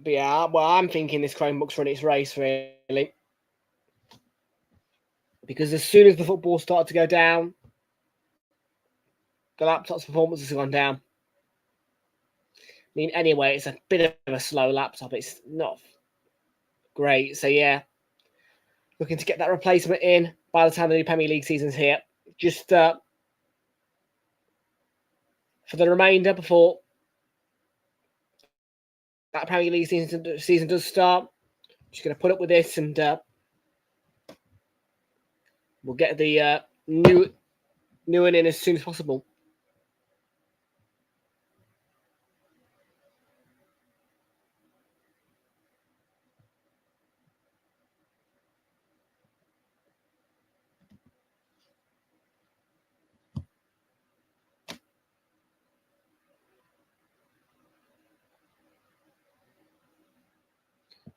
But yeah, well, I'm thinking this Chromebook's run its race, really. Because as soon as the football started to go down, the laptop's performance has gone down. I mean, anyway, it's a bit of a slow laptop. It's not great. So, yeah, looking to get that replacement in. by the time the new Premier League season's here. Just for the remainder before that Premier League season does start. Just going to put up with this, and we'll get the new one in as soon as possible.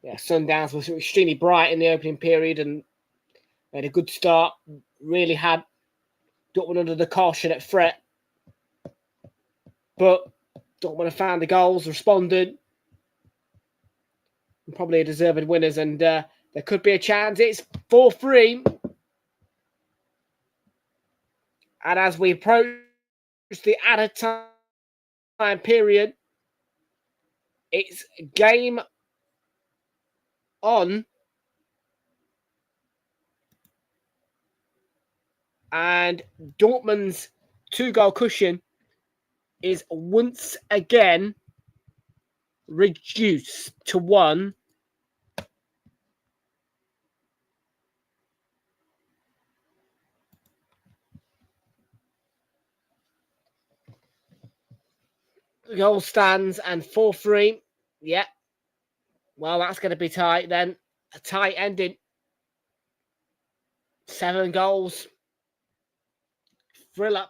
Yeah, Sundowns was extremely bright in the opening period and made a good start. Really had Dortmund under the caution at threat. But Dortmund have found the goals, responded. And probably a deserved winners, and there could be a chance. It's 4-3. And as we approach the added time period, it's game on. And Dortmund's 2-goal cushion is once again reduced to 1. The goal stands and 4-3. Yeah. Well, that's going to be tight then. A tight ending. 7 goals. Thriller.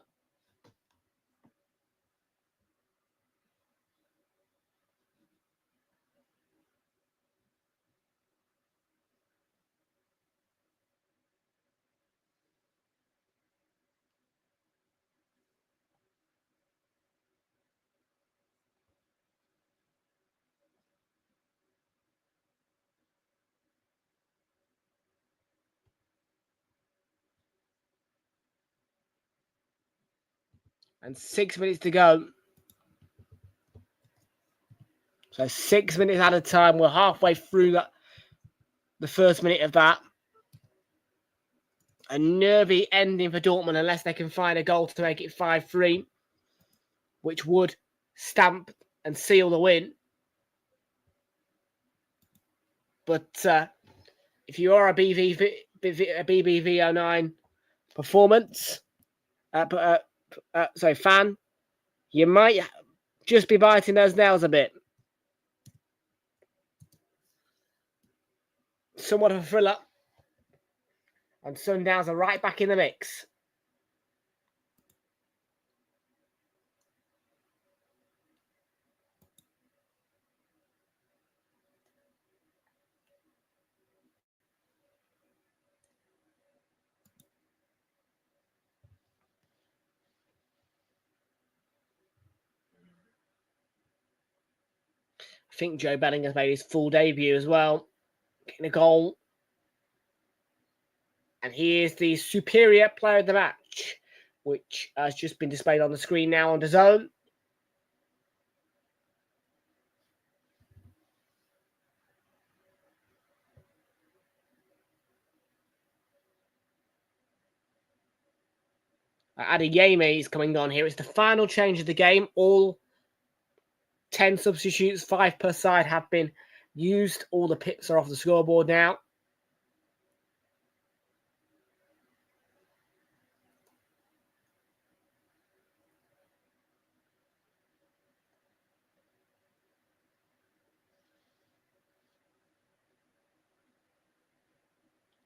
And 6 minutes to go. So 6 minutes at a time. We're halfway through the first minute of that. A nervy ending for Dortmund unless they can find a goal to make it 5-3, which would stamp and seal the win. But if you are a BBV09 performance, fan, you might just be biting those nails a bit. Somewhat of a thriller. And Sundowns are right back in the mix. I think Joe Bellingham's made his full debut as well. Getting a goal. And he is the superior player of the match, which has just been displayed on the screen now on DAZN. Adeyemi is coming on here. It's the final change of the game. All 10 substitutes, 5 per side, have been used. All the pips are off the scoreboard now.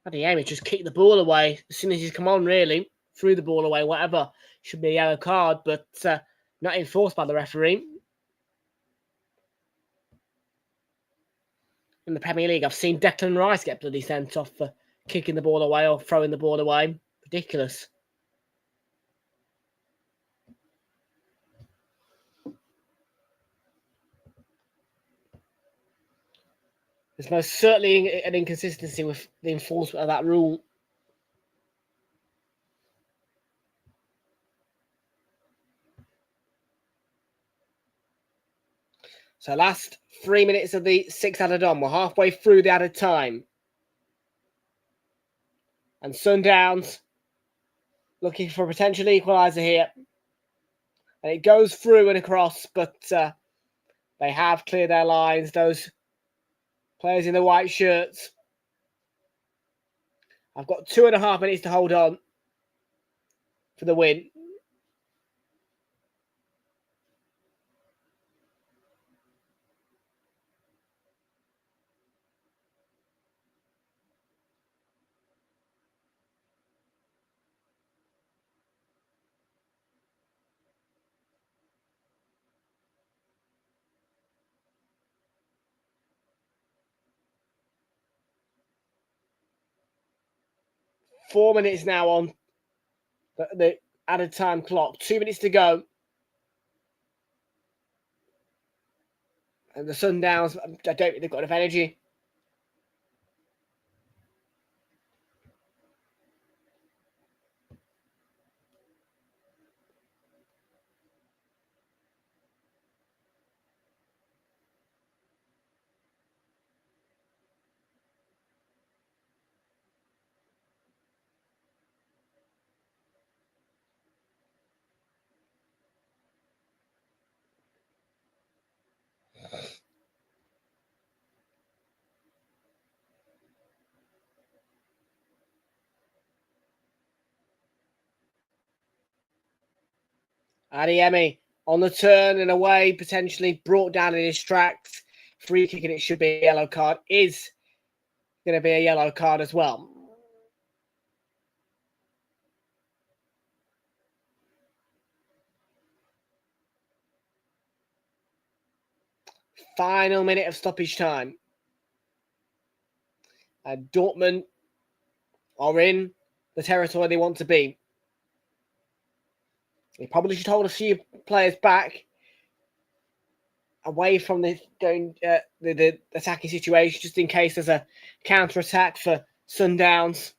Adeyemi just kicked the ball away as soon as he's come on, really. Threw the ball away, whatever. Should be a yellow card, but not enforced by the referee. In the Premier League, I've seen Declan Rice get bloody sent off for kicking the ball away or throwing the ball away. Ridiculous. There's most certainly an inconsistency with the enforcement of that rule. So last 3 minutes of the 6 added on. We're halfway through the added time. And Sundowns looking for a potential equaliser here. And it goes through and across, but they have cleared their lines, those players in the white shirts. I've got 2.5 minutes to hold on for the win. Four minutes now on the added time clock. 2 minutes to go. And the Sundowns, I don't think they've got enough energy. Adeyemi on the turn and away, potentially brought down in his tracks. Free kick, and it should be a yellow card. Is going to be a yellow card as well. Final minute of stoppage time. And Dortmund are in the territory they want to be. They probably should hold a few players back away from the attacking situation, just in case there's a counter-attack for Sundowns.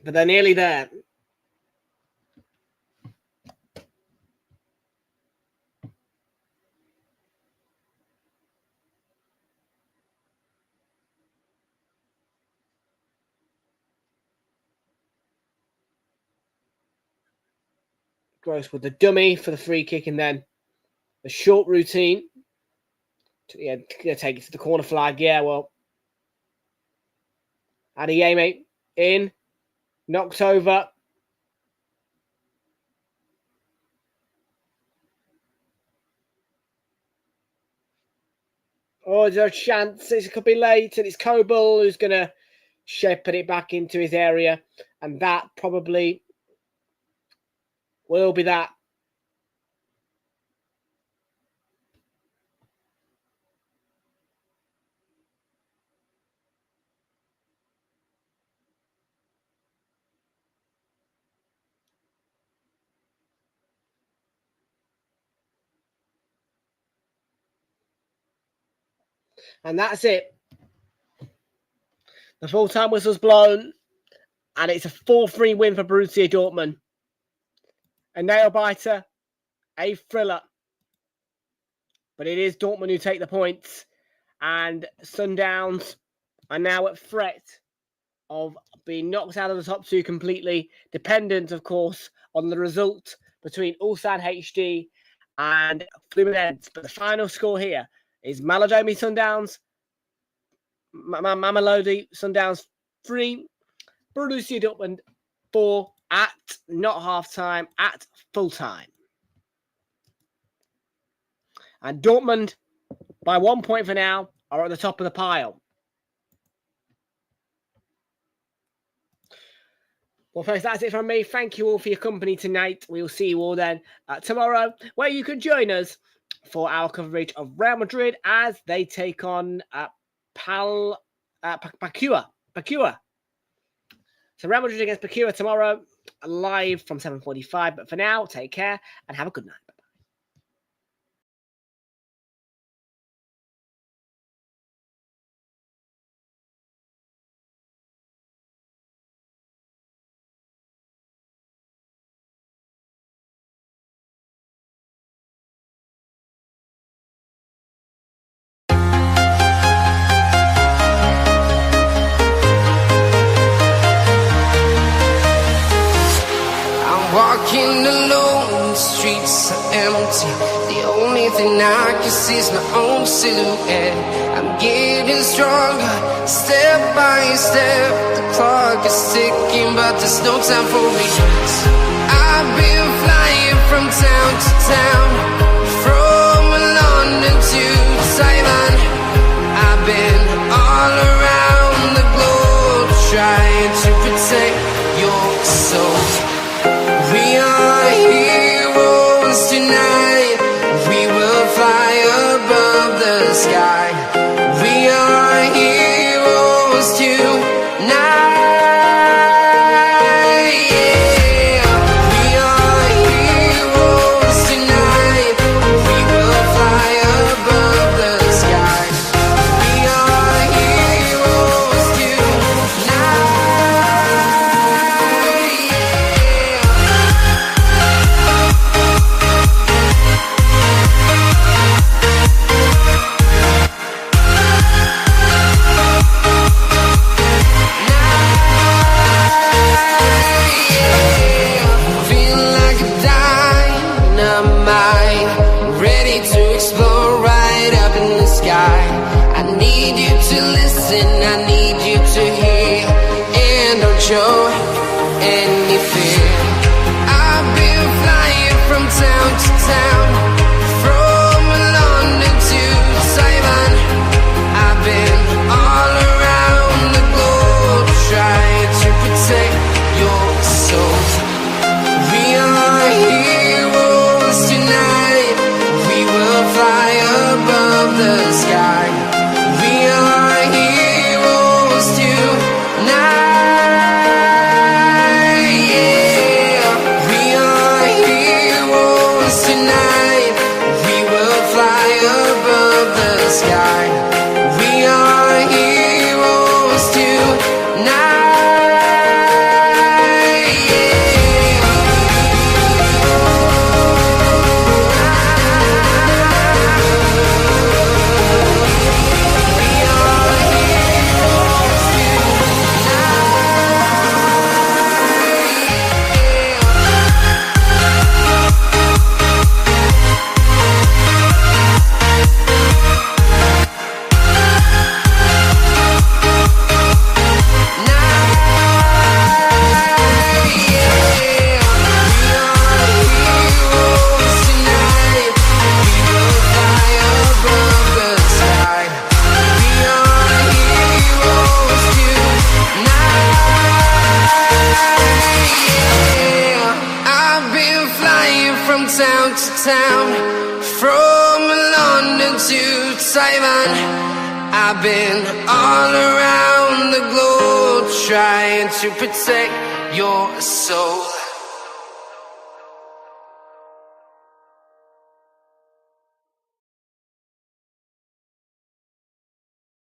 But they're nearly there. Gross with the dummy for the free kick, and then the short routine. Yeah, take it to the corner flag. Yeah, well, Adeyemi in, knocked over. Oh, there's a chance. It could be late, and it's Coble who's going to shepherd it back into his area, and that probably will be that. And that's it. The full-time whistle's blown, and it's a 4-3 win for Borussia Dortmund. A nail-biter, a thriller. But it is Dortmund who take the points, and Sundowns are now at threat of being knocked out of the top two completely, dependent, of course, on the result between Ulsan HD and Fluminense. But the final score here is Mamelodi Sundowns 3, Borussia Dortmund 4 at not half-time, at full-time. And Dortmund, by 1 point for now, are at the top of the pile. Well, folks, that's it from me. Thank you all for your company tonight. We will see you all then tomorrow, where you can join us for our coverage of Real Madrid as they take on Pacua. So Real Madrid against Pacua tomorrow, live from 7:45. But for now, take care and have a good night. thing I can see is my own silhouette. I'm getting stronger, step by step. The clock is ticking, but there's no time for regrets. I've been flying from town to town, from London to Taiwan. I've been all around the globe, trying to protect your soul. We are heroes tonight. We will fly above the sky. We are heroes tonight. Yeah. We are heroes tonight. We will fly above the sky. We are heroes tonight. Feeling like a dynamite, ready to explode right up in the sky. I need you to listen, I need you to hear, and don't show any fear. I've been flying from town to town, from London to Taiwan. I've been all around the globe, trying to protect your soul. We are heroes tonight. We will fly above the sky. We are heroes tonight. Yeah. We are heroes tonight. We will fly above the sky. We are heroes tonight. From town to town, from London to Taiwan. I've been all around the globe, trying to protect your soul.